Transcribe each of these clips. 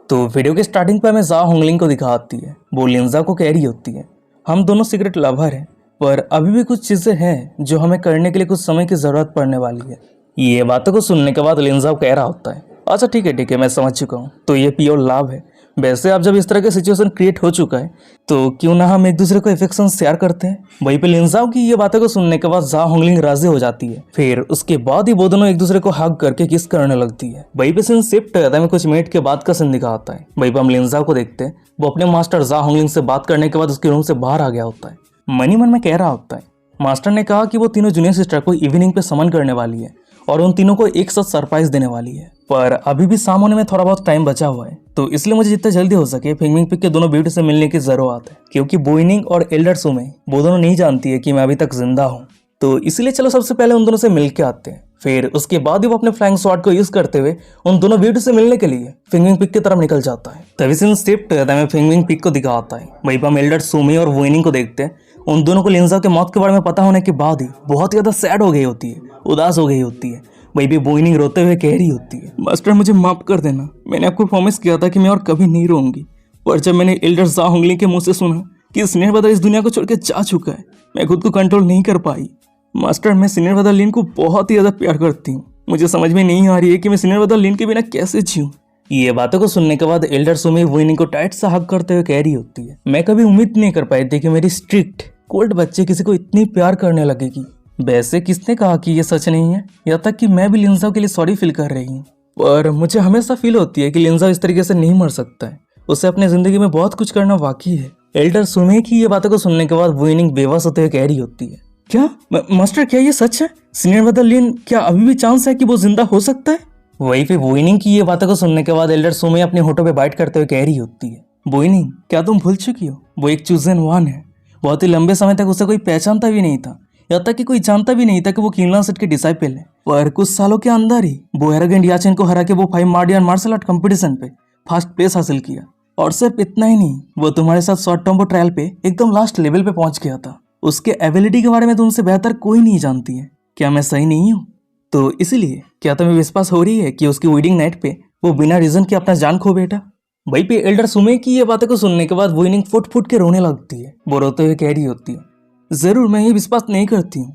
तो वीडियो के स्टार्टिंग पे हमें जा होंगलिंग को दिखाती है, वो लिंजा को कह रही होती है हम दोनों सिगरेट लवर हैं, पर अभी भी कुछ चीज़ें हैं जो हमें करने के लिए कुछ समय की ज़रूरत पड़ने वाली है। ये बातों को सुनने के बाद लिंजा कह रहा होता है अच्छा ठीक है मैं समझ चुका हूँ, तो ये प्योर लव है। वैसे अब जब इस तरह का सिचुएशन क्रिएट हो चुका है तो क्यों ना हम एक दूसरे को अफेक्शन शेयर करते हैं। वहीं पे लिंजाओ की ये बातों को सुनने के बाद जा होंगलिंग राजी हो जाती है। फिर उसके बाद ही वो दोनों एक दूसरे को हग करके किस करने लगती है। वहीं पे सीन शिफ्ट होता है, कुछ मिनट के बाद का सीन दिखाता है। वहीं पे हम लिंजाओ को देखते हैं, वो अपने मास्टर जा होंगलिंग से बात करने के बाद उसके रूम से बाहर आ गया होता है। मन ही मन में कह रहा होता है मास्टर ने कहा कि वो तीनों जूनियर सिस्टर को इवनिंग पे समन करने वाली है और उन तीनों को एक साथ सरप्राइज देने वाली है, पर अभी भी शाम होने में थोड़ा बहुत टाइम बचा हुआ है, तो इसलिए मुझे जितना जल्दी हो सके फिंगमिंग पिक के दोनों ब्यूटी से मिलने की जरूरत है, क्योंकि बोइनिंग और एल्डर सुमे वो दोनों नहीं जानती है कि मैं अभी तक जिंदा हूँ। तो इसलिए चलो सबसे पहले उन दोनों से मिल के आते हैं। फिर उसके बाद ही वो अपने फ्लाइंग स्वॉर्ड को यूज करते हुए उन दोनों ब्यूटी से मिलने के लिए फिंगमिंग पिक की तरफ निकल जाता है। तभी सीन शिफ्ट होता है, फिंगमिंग पिक को दिखाता है। वहीं पर हम एल्डर सुमे और वोइनिंग को देखते हैं। उन दोनों को लिंजा के मौत के बारे में पता होने के बाद ही बहुत ज्यादा सैड हो गई होती है, उदास हो गई होती है। वही भी बोइनिंग रोते हुए कह रही होती है मास्टर मुझे माफ कर देना, मैंने आपको प्रॉमिस किया था कि मैं और कभी नहीं रोऊंगी, पर जब मैंने एल्डर जा होंगलिंग के मुंह से सुना कि सीनियर ब्रदर इस दुनिया को छोड़ के जा चुका है, मैं खुद को कंट्रोल नहीं कर पाई। मास्टर मैं सीनियर ब्रदर लिन को बहुत ही ज्यादा प्यार करती हूँ, मुझे समझ में नहीं आ रही है कि मैं सीनियर ब्रदर लिन के बिना कैसे जीऊँ। ये बातों को सुनने के बाद एल्डर सुमी वोइनिंग को टाइट सा हक करते हुए कह रही होती है मैं कभी उम्मीद नहीं कर पाई थी कि मेरी स्ट्रिक्ट कोल्ड बच्चे किसी को इतनी प्यार करने लगेगी। वैसे किसने कहा कि ये सच नहीं है, यहाँ तक कि मैं भी लिंजा के लिए सॉरी फील कर रही हूँ, पर मुझे हमेशा फील होती है कि लिंजा इस तरीके से नहीं मर सकता है, उसे अपनी जिंदगी में बहुत कुछ करना बाकी है। एल्डर सुमे की ये बातों को सुनने के बाद वोइनिंग बेबस होते हुए कह रही होती है क्या मास्टर क्या ये सच है? सीनियर ब्रदर लिन क्या अभी भी चांस है कि वो जिंदा हो सकता है? वहीं पे वोइनिंग की ये बातों को सुनने के बाद एल्डर सुमे अपने होठों पे बाइट करते हुए कह रही होती है वोइनिंग क्या तुम भूल चुकी हो, वो एक चूजन वन है। बहुत ही लंबे समय तक उसे कोई पहचानता भी नहीं था, यहाँ तक कि कोई जानता भी नहीं था कि वो किनला सेट के डिसाइपल है, पर कुछ सालों के अंदर ही वो एरोगेंट याचेन को हरा के वो 5 मार्शल आर्ट कंपटीशन पे फर्स्ट प्लेस हासिल किया। और सिर्फ इतना ही नहीं, वो तुम्हारे साथ शॉर्ट टर्म ट्रायल पे एकदम लास्ट लेवल पे पहुंच गया था। उसके एबिलिटी के बारे में तुमसे बेहतर कोई नहीं जानती है, क्या मैं सही नहीं हूँ? तो इसीलिए क्या तुम्हें विश्वास हो रही है कि उसकी वेडिंग नाइट पे वो बिना रीजन के अपना जान खो बैठा? वहीं पे एल्डर सुमे की ये बातें को सुनने के बाद वोइनिंग फुट फुट के रोने लगती है। वो रोते हुए कह रही होती है जरूर मैं ये विश्वास नहीं करती हूँ,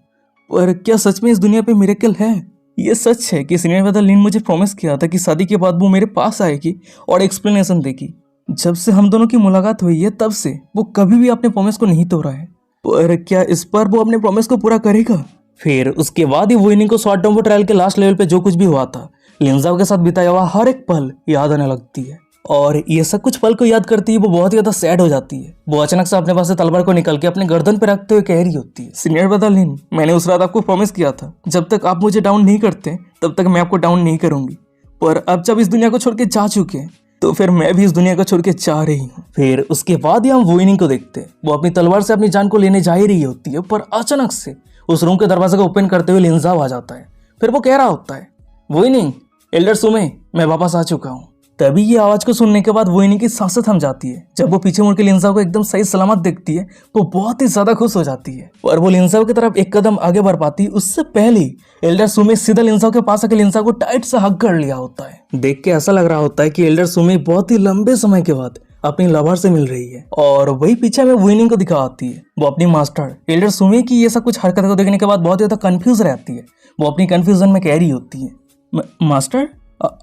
पर क्या सच में इस दुनिया पे मिरेकल है? ये सच है कि सीनियर ब्रदर लिन मुझे प्रॉमिस किया था कि शादी के बाद वो मेरे पास आएगी और एक्सप्लेनेशन देगी। जब से हम दोनों की मुलाकात हुई है तब से वो कभी भी अपने प्रॉमिस को नहीं तोड़ा है, पर क्या इस बार वो अपने प्रॉमिस को पूरा करेगा? फिर उसके बाद ही वोइनिंग को शॉर्ट टर्म ट्रायल के लास्ट लेवल पे जो कुछ भी हुआ था, लिंजाओ के साथ बिताया हुआ हर एक पल याद आने लगती है, और ये सब कुछ पल को याद करती है वो बहुत ही ज्यादा सैड हो जाती है। वो अचानक से अपने पास से तलवार को निकल के अपने गर्दन पे रखते हुए कह रही होती है सीनियर ब्रदर लिन मैंने उस रात आपको प्रॉमिस किया था जब तक आप मुझे डाउन नहीं करते तब तक मैं आपको डाउन नहीं करूंगी, पर अब जब इस दुनिया को छोड़ के जा चुके हैं तो फिर मैं भी इस दुनिया को छोड़ के जा रही हूँ। फिर उसके बाद ही हम वोइनिंग को देखते हैं, वो अपनी तलवार से अपनी जान को लेने जा ही रही होती है, पर अचानक से उस रूम के दरवाजे को ओपन करते हुए लिंजा आ जाता है। फिर वो कह रहा होता है वोइनिंग एल्डर सुमे मैं वापस आ चुका हूँ। तभी ये आवाज को सुनने के बाद वोइनिंग की सांसें थम जाती है। जब वो पीछे मुड़ के लिंजा को एकदम सही सलामत देखती है वो बहुत ही ज्यादा खुश हो जाती है, और वो लिंजा की तरफ एक कदम आगे बढ़ पाती उससे पहले एल्डर सुमे सीधा लिंजा के पास आकर लिंजा को टाइट से हग कर लिया होता है। देख के ऐसा लग रहा होता है कि एल्डर सुमे बहुत ही लंबे समय के बाद अपनी लवर से मिल रही है, और वही पीछे में वोइनिंग को दिखाती है। वो अपनी मास्टर एल्डर सुमे की ये सब कुछ हरकत को देखने के बाद बहुत ज्यादा कंफ्यूज रहती है। वो अपनी कंफ्यूजन में कह रही होती है मास्टर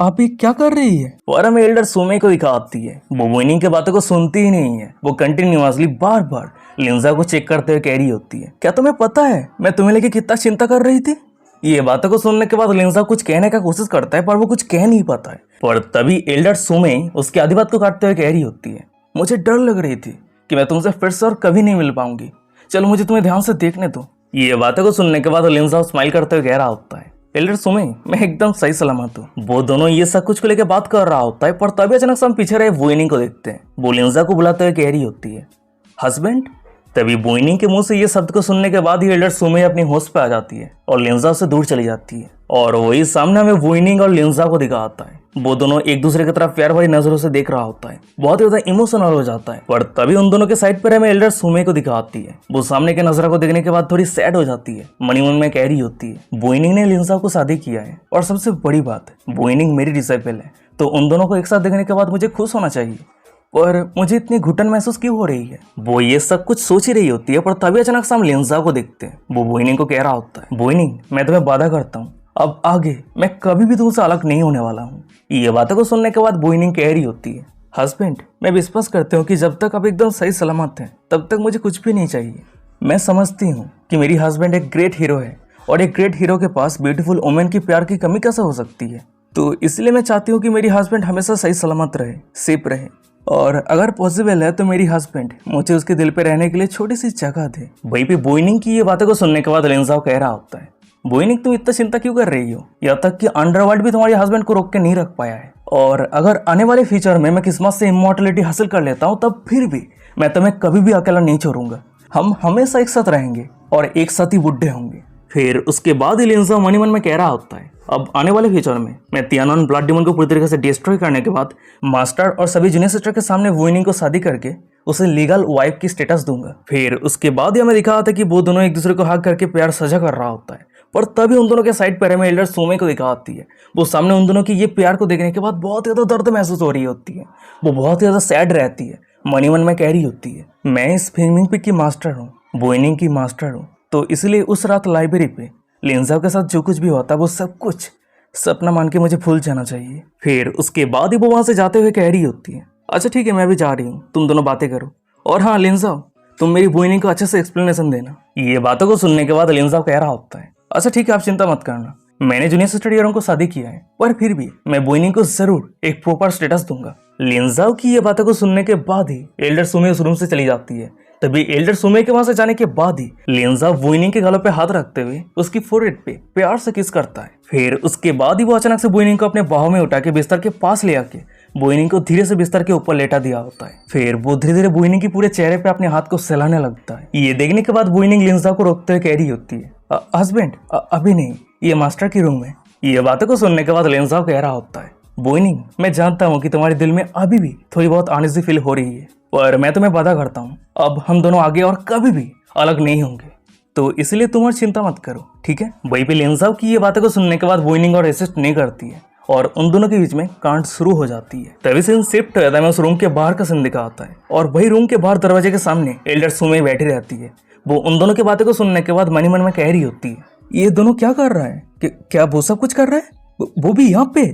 आप ये क्या कर रही है? और हमें एल्डर सुमे को दिखाती है, वो वोइनिंग की बातों को सुनती ही नहीं है। वो कंटिन्यूअसली बार बार लिंजा को चेक करते हुए कह रही होती है क्या तुम्हें पता है मैं तुम्हें लेके कितना चिंता कर रही थी? ये बातों को सुनने के बाद लिंजा कुछ कहने का कोशिश करता है, पर वो कुछ कह नहीं पाता है। पर तभी एल्डर सुमे उसकी आधी बात को काटते हुए कह रही होती है मुझे डर लग रही थी कि मैं तुमसे फिर से और कभी नहीं मिल पाऊंगी, चलो मुझे तुम्हें ध्यान से देखने दो। ये बातों को सुनने के बाद लिंजा स्माइल करते हुए कह रहा होता है एल्डर सुमे मैं एकदम सही सलामत हूँ। वो दोनों ये सब कुछ को लेकर बात कर रहा होता है, पर तभी अचानक से हम पीछे रहे वोइनिंग को देखते हैं। वो लिंजा को बुलाते हुए कह रही होती है हस्बैंड। तभी वोइनिंग के मुंह से ये शब्द को सुनने के बाद ही एल्डर सुमे अपनी होश पे आ जाती है और लिंजा से दूर चली जाती है, और वही सामने हमें वोइनिंग और लिंजा को दिखाता है। वो दोनों एक दूसरे की तरफ प्यार भरी नजरों से देख रहा होता है, बहुत ज्यादा इमोशनल हो जाता है। पर तभी उन दोनों के साइड पर हमें एल्डर सुमे को दिखाती है। वो सामने के नजरों को देखने के बाद थोड़ी सैड हो जाती है, मनी मन में कह रही होती है वोइनिंग ने लिंजा को शादी किया है, और सबसे बड़ी बात वोइनिंग मेरी डिसाइपल है, तो उन दोनों को एक साथ देखने के बाद मुझे खुश होना चाहिए, पर मुझे इतनी घुटन महसूस क्यों हो रही है। वो ये सब कुछ सोच ही रही होती है, पर तभी अचानक से हम लिंजा को देखते हैं। वो बोइनिंग को कह रहा होता है, बोइनिंग मैं तुम्हें वादा करता हूँ अब आगे मैं कभी भी तुमसे अलग नहीं होने वाला हूँ। ये बातों को सुनने के बाद बोइनिंग कह रही होती है, हस्बैंड मैं विश्वास करती हूँ कि जब तक आप एकदम सही सलामत हैं तब तक मुझे कुछ भी नहीं चाहिए। मैं समझती हूँ कि मेरी हस्बैंड एक ग्रेट हीरो है और एक ग्रेट हीरो के पास ब्यूटीफुल वुमेन की प्यार की कमी कैसे हो सकती है। तो इसलिए मैं चाहती हूँ कि मेरी हस्बैंड हमेशा सही सलामत रहे, सेफ रहे, और अगर पॉसिबल है तो मेरी हस्बैंड मुझे उसके दिल पे रहने के लिए छोटी सी जगह दे। वहीं पे बोइनिंग की ये बातों को सुनने के बाद लिंजाओ कह रहा होता है, बोइनिंग तुम इतना चिंता क्यों कर रही हो, यहाँ तक कि अंडरवर्ल्ड भी तुम्हारे हस्बैंड को रोक के नहीं रख पाया है। और अगर आने वाले फ्यूचर में मैं किस्मत से इमॉर्टलिटी हासिल कर लेता हूँ तब फिर भी मैं तुम्हें कभी भी अकेला नहीं छोड़ूंगा। हम हमेशा एक साथ रहेंगे और एक साथ ही बुढ़े होंगे। फिर उसके बाद ही लिंजाओ मन ही मन में कह रहा होता है, अब आने वाले फ्यूचर में मैं तियानन ब्लड डिमन को पूरी तरीके से डिस्ट्रॉय करने के बाद मास्टर और सभी जूनियर सिस्टर के सामने बोइनिंग को शादी करके उसे लीगल वाइफ की स्टेटस दूंगा। फिर उसके बाद ही हमें दिखा होता है कि वो दोनों एक दूसरे को हक करके प्यार सजा कर रहा होता है, पर तभी उन दोनों के साइड पर हमें एल्डर सोमे को दिखा होती है। वो सामने उन दोनों की ये प्यार को देखने के बाद बहुत ज़्यादा दर्द महसूस हो रही होती है, वो बहुत ज़्यादा सैड रहती है। मनी मन में कह रही होती है, मैं इस फिल्मिंग पिक की मास्टर हूँ, बोइनिंग की मास्टर हूँ, तो इसलिए उस रात लाइब्रेरी पे लिंजाओ के साथ जो कुछ भी होता है वो सब कुछ सपना मान के मुझे भूल जाना चाहिए। फिर उसके बाद ही वो वहां से जाते हुए कह रही होती है, अच्छा ठीक है मैं भी जा रही हूँ, तुम दोनों बातें करो, और हाँ लिंजाओ तुम मेरी बोइनिंग को अच्छे से एक्सप्लेनेशन देना। ये बातों को सुनने के बाद लिंजाओ कह रहा होता है, अच्छा ठीक है आप चिंता मत करना, मैंने जूनियर सिस्टर ईयरों को शादी किया है, पर फिर भी मैं बोइनिंग को जरूर एक प्रॉपर स्टेटस दूंगा। लिंजाओ की ये बातों को सुनने के बाद ही एल्डर सुमे उस रूम से चली जाती है। तभी एल्डर सुमे के वहां से जाने के बाद ही लिंजाओ बोइनिंग के गालों पे हाथ रखते हुए उसकी फोरहेड पे प्यार से किस करता है। फिर उसके बाद ही वो अचानक से बोइनिंग को अपने बाहों में उठा के बिस्तर के पास ले आके बोइनिंग को धीरे से बिस्तर के ऊपर लेटा दिया होता है। फिर वो धीरे धीरे बोइनिंग की पूरे चेहरे पे अपने हाथ को सहलाने लगता है। ये देखने के बाद बोइनिंग लिंजाओ को रोकते हुए कह रही होती है, हस्बैंड अभी नहीं, ये मास्टर की रूम है। ये बातों को सुनने के बाद लिंजाओ कह रहा होता है, बोइनिंग मैं जानता हूँ कि तुम्हारे दिल में अभी भी थोड़ी बहुत अनईजी फील हो रही है, पर मैं तुम्हें वादा करता हूँ अब हम दोनों आगे और कभी भी अलग नहीं होंगे, तो इसलिए तुम और चिंता मत करो, ठीक है। वहीं पे लिंजाओ की ये बातों को सुनने के बाद बोइनिंग और रेसिस्ट नहीं करती है और उन दोनों के बीच में कांड शुरू हो जाती है। तभी सीन शिफ्ट हो जाता है, उस रूम के बाहर का सीन दिखा होता है और वही रूम के बाहर दरवाजे के सामने एल्डर सुमे बैठी रहती है। वो उन दोनों की बातों को सुनने के बाद मन ही मन में कह रही होती है, ये दोनों क्या कर रहा है, क्या वो सब कुछ कर रहा है, वो भी यहाँ पे।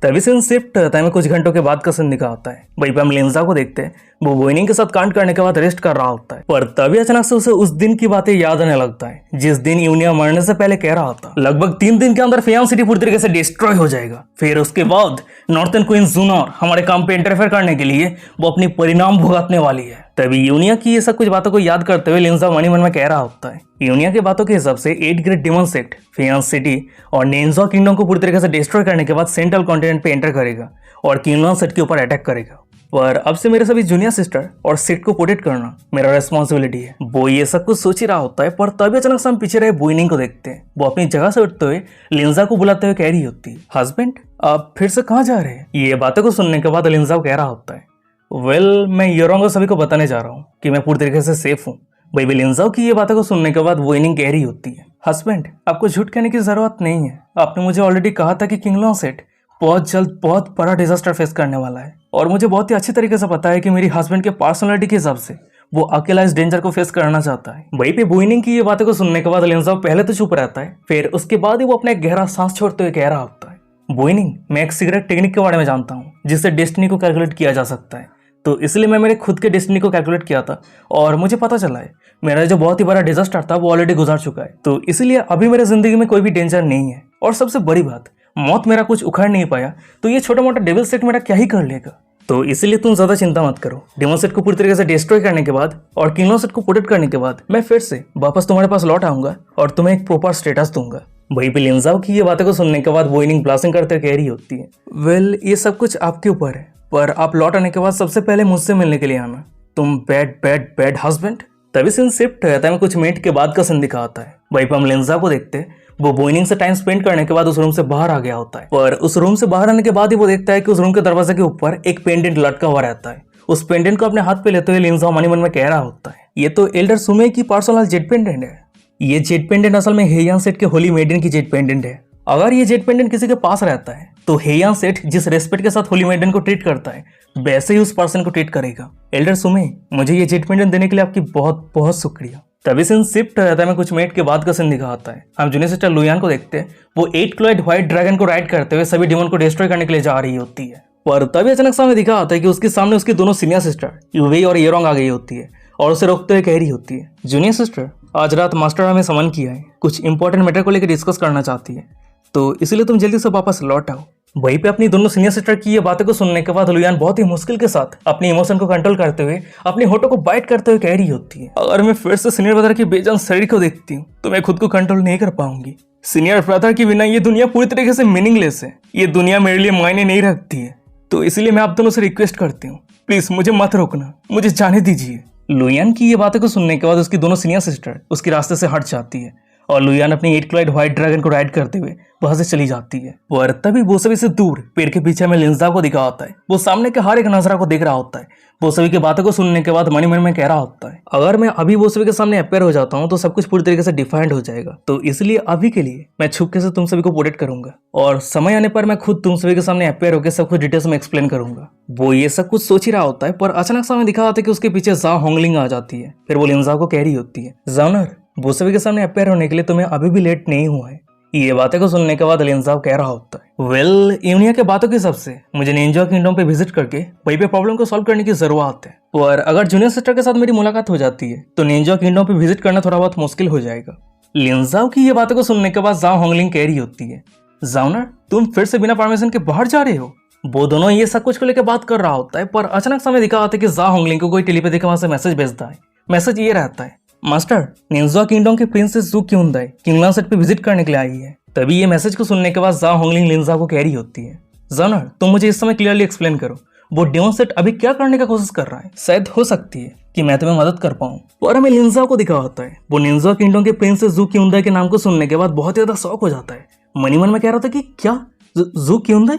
तभी सीन शिफ्ट होता है, कुछ घंटों के बाद का सीन दिखा होता है। वहीं पे हम लिंजा को देखते हैं, वो बोइनिंग के साथ कांड करने के बाद रेस्ट कर रहा होता है, पर तभी अचानक से उसे उस दिन की बातें याद आने लगता है जिस दिन यूनिया मरने से पहले कह रहा था लगभग 3 दिन के अंदर फियाम सिटी पूरी तरीके से डिस्ट्रॉय हो जाएगा। फिर उसके बाद नॉर्थन क्वीन जूनर हमारे काम पे इंटरफेयर करने के लिए वो अपनी परिणाम भुगतने वाली है। तभी यूनिया की ये सब कुछ बातों को याद करते हुए लिंजा मनी मन में कह रहा होता है, यूनिया की बातों के हिसाब से 8 great demon sect fiance city और निंजा किंगडम को पूरी तरीके से डिस्ट्रॉय करने के बाद सेंट्रल कॉन्टिनेंट पे एंटर करेगा और किंगडम सेट के ऊपर अटैक करेगा। पर अब से मेरे सभी जूनियर सिस्टर और सेट को प्रोटेक्ट करना मेरा रेस्पॉन्सिबिलिटी है। वो ये सब कुछ सोच ही रहा होता है, पर तभी अचानक से हम पीछे रहे बोइनिंग को देखते हैं। वो अपनी जगह से उठते हुए लिंजा को बुलाते हुए कह रही होती है, हस्बैंड आप फिर से कहाँ जा रहे हैं। ये बातों को सुनने के बाद लिंजा कह रहा होता है, वेल मैं यूरोंग को सभी को बताने जा रहा हूँ कि मैं पूरी तरीके से सेफ हूँ। भाई लिंजाओ की ये बातों को सुनने के बाद बोइनिंग कह रही होती है, हस्बैंड आपको झूठ कहने की जरूरत नहीं है, आपने मुझे ऑलरेडी कहा था कि किंगडम सेट बहुत जल्द बहुत बड़ा डिजास्टर फेस करने वाला है और मुझे बहुत ही अच्छी तरीके से पता है कि मेरी हस्बैंड के पर्सनालिटी के हिसाब से वो अकेला इस डेंजर को फेस करना चाहता है। वहीं पे बोइनिंग की ये बातों को सुनने के बाद लिंजाओ पहले तो चुप रहता है, फिर उसके बाद ही वो अपना एक गहरा सांस छोड़ते हुए कह रहा होता है, बोइनिंग मैं एक सीक्रेट टेक्निक के बारे में जानता हूँ जिससे डेस्टिनी को कैलकुलेट किया जा सकता है, तो इसलिए मैं मेरे खुद के डेस्टिनी को कैलकुलेट किया था और मुझे पता चला है मेरा जो बहुत ही बड़ा डिजास्टर था वो ऑलरेडी गुजर चुका है, तो इसलिए अभी मेरे जिंदगी में कोई भी डेंजर नहीं है और सबसे बड़ी बात मौत मेरा कुछ उखाड़ नहीं पाया, तो ये छोटा मोटा डेविल सेट मेरा क्या ही कर लेगा, तो इसलिए तुम ज्यादा चिंता मत करो। डेमन सेट को पूरी तरीके से डिस्ट्रॉय करने के बाद और किंगडम सेट को प्रोटेक्ट करने के बाद मैं फिर से वापस तुम्हारे पास लौट आऊंगा और तुम्हें एक प्रॉपर स्टेटस दूंगा। वहीं पे लिंजाओ की ये बातें को सुनने के बाद बोइनिंग ब्लास्टिंग करते हुए कह रही होती है, वेल ये सब कुछ आपके ऊपर है, पर आप लौट आने के बाद सबसे पहले मुझसे मिलने के लिए आना, तुम बैड बैड बैड हस्बैंड। तभी सीन शिफ्ट हो जाता है, कुछ मिनट के बाद का सीन दिखा आता है। वहीं पे हम लिंजा को देखते हैं, वो बोइनिंग से टाइम स्पेंड करने के बाद उस रूम से बाहर आ गया होता है, पर उस रूम से बाहर आने के बाद ही वो देखता है कि उस रूम के दरवाजे के ऊपर एक पेंडेंट लटका हुआ रहता है। उस पेंडेंट को अपने हाथ पे लेते हुए लिंजा मनी मन में कह रहा होता है, ये तो एल्डर सुमे की पर्सनल जेट पेंडेंट है। ये जेट पेंडेंट असल में हेयान सेट के होली मेडन की जेट पेंडेंट है। अगर ये जेट पेंडेंट किसी के पास रहता है तो हेयान सेठ जिस रेस्पेक्ट के साथ होली मेडन को ट्रीट करता है वैसे ही उस पर्सन को ट्रीट करेगा। एल्डर सुमे, मुझे ये जेटमेंटन देने के लिए आपकी बहुत बहुत शुक्रिया। तभी सीन शिफ्ट हो जाता है। मैं कुछ मिनट के बाद का सीन दिखाता है। हम जूनियर सिस्टर लुयान को देखते हैं, वो 8 क्लोइड व्हाइट ड्रैगन को राइड करते हुए सभी डिमन को डिस्ट्रॉय करने के लिए जा रही होती है। पर तभी अचानक सामने दिखा आता है कि उसके सामने उसकी दोनों सीनियर सिस्टर यूवे और येरोंग आ गई होती है और उसे रोकते हुए कह रही होती है, जूनियर सिस्टर आज रात मास्टर हमें समन किया है, कुछ इंपॉर्टेंट मैटर को लेकर डिस्कस करना चाहती है, तो इसीलिए तुम जल्दी से वापस लौट आओ। वहीं पे अपनी दोनों सीनियर सिस्टर की ये बातों को सुनने के बाद लुयान बहुत ही मुश्किल के साथ अपनी इमोशन को कंट्रोल करते हुए अपने होठों को बाइट करते हुए कह रही होती है, अगर मैं फिर से सीनियर ब्रदर की बेजान शरीर को देखती हूँ तो मैं खुद को कंट्रोल नहीं कर पाऊंगी। सीनियर ब्रदर के बिना ये दुनिया पूरी तरीके से मीनिंगलेस है, ये दुनिया मेरे लिए मायने नहीं रखती है, तो इसलिए मैं आप दोनों से रिक्वेस्ट करती हूँ, प्लीज मुझे मत रोकना, मुझे जाने दीजिए। लुयान की ये बातों को सुनने के बाद उसकी दोनों सीनियर सिस्टर उसके रास्ते से हट जाती है और लुयान अपनी 8 क्लोइड व्हाइट ड्रैगन को राइड करते हुए वहां से चली जाती है। और तभी वो सभी से दूर पेड़ के पीछे में लिंजा को दिखा होता है। वो सामने के हर एक नजरा को देख रहा होता है। वो सभी की बातों को सुनने के बाद मन में कह रहा होता है, अगर मैं अभी वो सभी के सामने अपेयर हो जाता हूँ तो सब कुछ पूरी तरीके से डिफाइंड हो जाएगा, तो इसलिए अभी के लिए मैं छुपके से तुम सभी को प्रोटेक्ट करूंगा और समय आने पर मैं खुद तुम सभी के सामने अपेयर होकर सब कुछ डिटेल्स में एक्सप्लेन करूंगा। वो ये सब कुछ सोच ही रहा होता है, पर अचानक सामने दिखा होता है कि उसके पीछे जा होंगलिंग आ जाती है। फिर वो लिंजा को कह रही होती है, जाउनर वो सभी के सामने अपेयर होने के लिए तुम्हें अभी भी लेट नहीं हुआ है। ये बातें को सुनने के बाद लिंजाओ कह रहा होता है, वेल यूनिया के बातों के हिसाब से मुझे निंजा किंगडम पे विजिट करके वहीं पे प्रॉब्लम को सॉल्व करने की जरूरत है, और अगर जूनियर सिस्टर के साथ मेरी मुलाकात हो जाती है तो निंजा किंगडम पे विजिट करना थोड़ा बहुत मुश्किल हो जाएगा। लिंजाओ की ये बातों को सुनने के बाद जाओ होंगलिंग कह रही होती है, जाउनर तुम फिर से बिना परमिशन के बाहर जा रहे हो। वो दोनों ये सब कुछ को लेकर बात कर रहा होता है, पर अचानक समय दिखा आता है कि जा होंगलिंग को कोई टेलीपैथी के वहां से मैसेज भेजता है। मैसेज ये रहता है, मास्टर निंजा किंगडम की प्रिंसेस जू क्यूंदाई किंगलैंड सेट पे विजिट करने के लिए आई है। तभी ये मैसेज को सुनने के बाद जा होंगलिंग लिंजा को कह रही होती है, जानर तुम मुझे इस समय क्लियरली एक्सप्लेन करो, वो डेमन सेट अभी क्या करने का कोशिश कर रहा है, शायद हो सकती है कि मैं तुम्हें मदद कर पाऊं। और हमें लिंजा को दिखा होता है, वो निंजा किंगडम के प्रिंसेस जू क्यूंदाई के नाम को सुनने के बाद बहुत ज्यादा शौक हो जाता है। मन ही मन में कह रहा था कि क्या जू क्यूंदाई,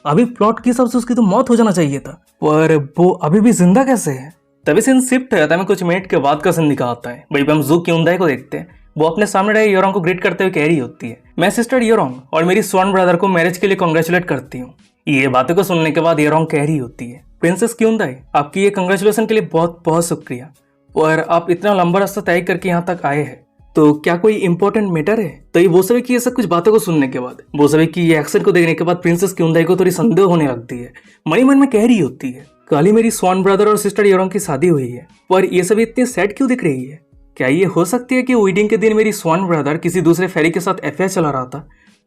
अभी प्लॉट के हिसाब से उसकी तो मौत हो जाना चाहिए था, पर वो अभी भी जिंदा कैसे है। तभी सीन शिफ्ट हो जाता है। मैं कुछ मिनट के बाद का सीन दिखा आता है। वहीं पे हम जू क्यूंदाई को देखते हैं। वो अपने सामने रहे योरोंग को ग्रीट करते हुए कह रही होती है, मैं सिस्टर योरोंग और मेरी स्वर्ण ब्रदर को मैरिज के लिए कांग्रेचुलेट करती हूँ। ये बातें को सुनने के बाद योरोंग कह रही होती है, प्रिंसेस क्यूंदाई आपकी ये कांग्रेचुलेशन के लिए बहुत बहुत शुक्रिया, और आप इतना लंबा रास्ता तय करके यहाँ तक आए हैं, तो क्या कोई इंपॉर्टेंट मैटर है। तो ये वो सभी की ये सब कुछ बातों को सुनने के बाद, वो सभी की ये एक्शन को देखने के बाद प्रिंसेस क्यूंदाई को थोड़ी संदेह होने लगती है। मन में कह रही होती है, कल ही मेरी स्वर्ण ब्रदर और सिस्टर योरोंग की शादी हुई है, पर ये सभी इतनी सैड क्यों दिख रही है। क्या ये हो सकती है कि वेडिंग के दिन मेरी स्वर्ण ब्रदर किसी दूसरे फेरी के साथ अफेयर चला रहा था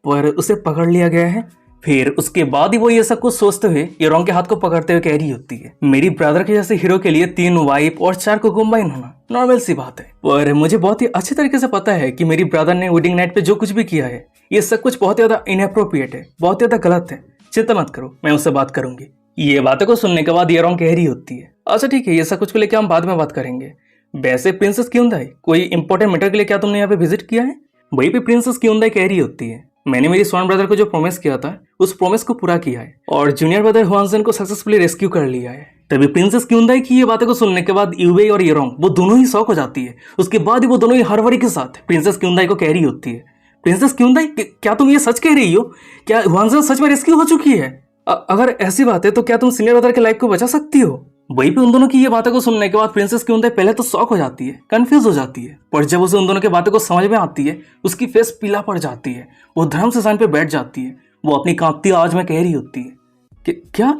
पर उसे पकड़ लिया गया है। फिर उसके बाद ही वो ये सब कुछ सोचते हुए योरोंग के हाथ को पकड़ते हुए कह रही होती है, मेरी ब्रदर के जैसे हीरो के लिए 3 वाइफ और 4 कुकुम्बाइन होना नॉर्मल सी बात है, पर मुझे बहुत ही अच्छे तरीके से पता है कि मेरी ब्रदर ने वेडिंग नाइट पे जो कुछ भी किया है ये सब कुछ बहुत ज्यादा इनअप्रोप्रिएट है, बहुत ज्यादा गलत है। चिंता मत करो, मैं उससे बात करूंगी। ये बातों को सुनने के बाद योरोंग कह रही होती है, अच्छा ठीक है, ये सब कुछ को लेकर हम बाद में बात करेंगे। वैसे प्रिंसेस क्यूंदाई कोई इंपॉर्टेंट मैटर के लिए क्या तुमने यहाँ पे विजिट किया है। वहीं पे प्रिंसेस क्यूंदाई कह रही होती है, मैंने मेरी स्वर्ण ब्रदर को जो प्रॉमिस किया था उस प्रॉमिस को पूरा किया है और जूनियर ब्रदर हुआनजन को सक्सेसफुली रेस्क्यू कर लिया है। तभी प्रिंसेस क्यूंदाई की ये बातें को सुनने के बाद यूवे और योरोंग वो दोनों ही शॉक हो जाती है। उसके बाद ही वो दोनों ही हरवरी के साथ प्रिंसेस क्यूंदाई को कह रही होती है, प्रिंसेस क्यूंदाई क्या तुम ये सच कह रही हो, क्या हुआनजन सच में रेस्क्यू हो चुकी है। अगर ऐसी बात है तो क्या तुम सीनियर ब्रदर के लाइफ को बचा सकती हो। वहीं पे उन दोनों की ये बातों को सुनने के बाद प्रिंसेस क्यूंदाई पहले तो शॉक हो जाती है, कंफ्यूज हो जाती है, पर जब उसे उन दोनों की बातों को समझ में आती है उसकी फेस पीला पड़ जाती है। वो धर्म से पे बैठ जाती है। वो अपनी कांपती आवाज में कह रही होती है कि क्या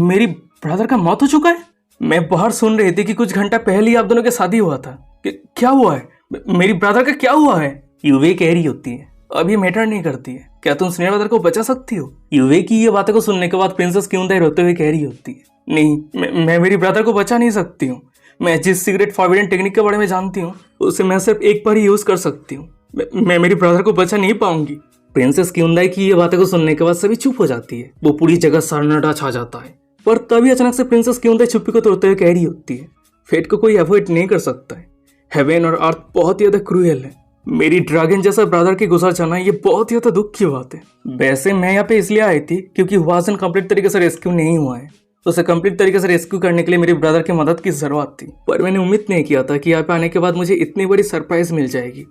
मेरी ब्रदर का मौत हो चुका है। मैं बाहर सुन रही थी कि कुछ घंटा पहले ही आप दोनों के शादी हुआ था, कि क्या हुआ है, मेरी ब्रदर का क्या हुआ है। यूवे कह रही होती है, अभी मैटर नहीं करती है, क्या तुम सीनियर ब्रदर को बचा सकती हो। यूवे की ये बातों को सुनने के बाद प्रिंसेस क्यूंदाई रोते हुए कह रही होती है, नहीं मैं मेरी ब्रदर को बचा नहीं सकती हूँ। मैं जिस सिगरेट फॉरबिडन टेक्निक के बारे में जानती हूँ उसे मैं सिर्फ एक बार ही यूज कर सकती हूँ। मैं मेरी ब्रदर को बचा नहीं पाऊंगी। प्रिंसेस क्यूंदाई की ये बातें को सुनने के बाद सभी चुप हो जाती है। वो पूरी जगह सन्नाटा छा जाता है। पर तभी अचानक से प्रिंसेस क्यूंदाई चुप्पी को तोड़ते हुए कह रही होती है, फेट को कोई अवॉइड नहीं कर सकता है। हेवन और अर्थ बहुत ज्यादा क्रूएल है। मेरी ड्रैगन जैसा ब्रदर की गुजर जाना ये बहुत ज्यादा दुख की बात है। वैसे मैं यहाँ पे इसलिए आई थी क्योंकि हुआजन कंप्लीट तरीके से रेस्क्यू नहीं हुआ है। उसे कंप्लीट तरीके से रेस्क्यू करने के लिए मेरी ब्रदर की मदद की जरूरत थी, पर मैंने उम्मीद नहीं किया था कि यहाँ पे आने के बाद मुझे इतनी बड़ी सरप्राइज मिल जाएगी।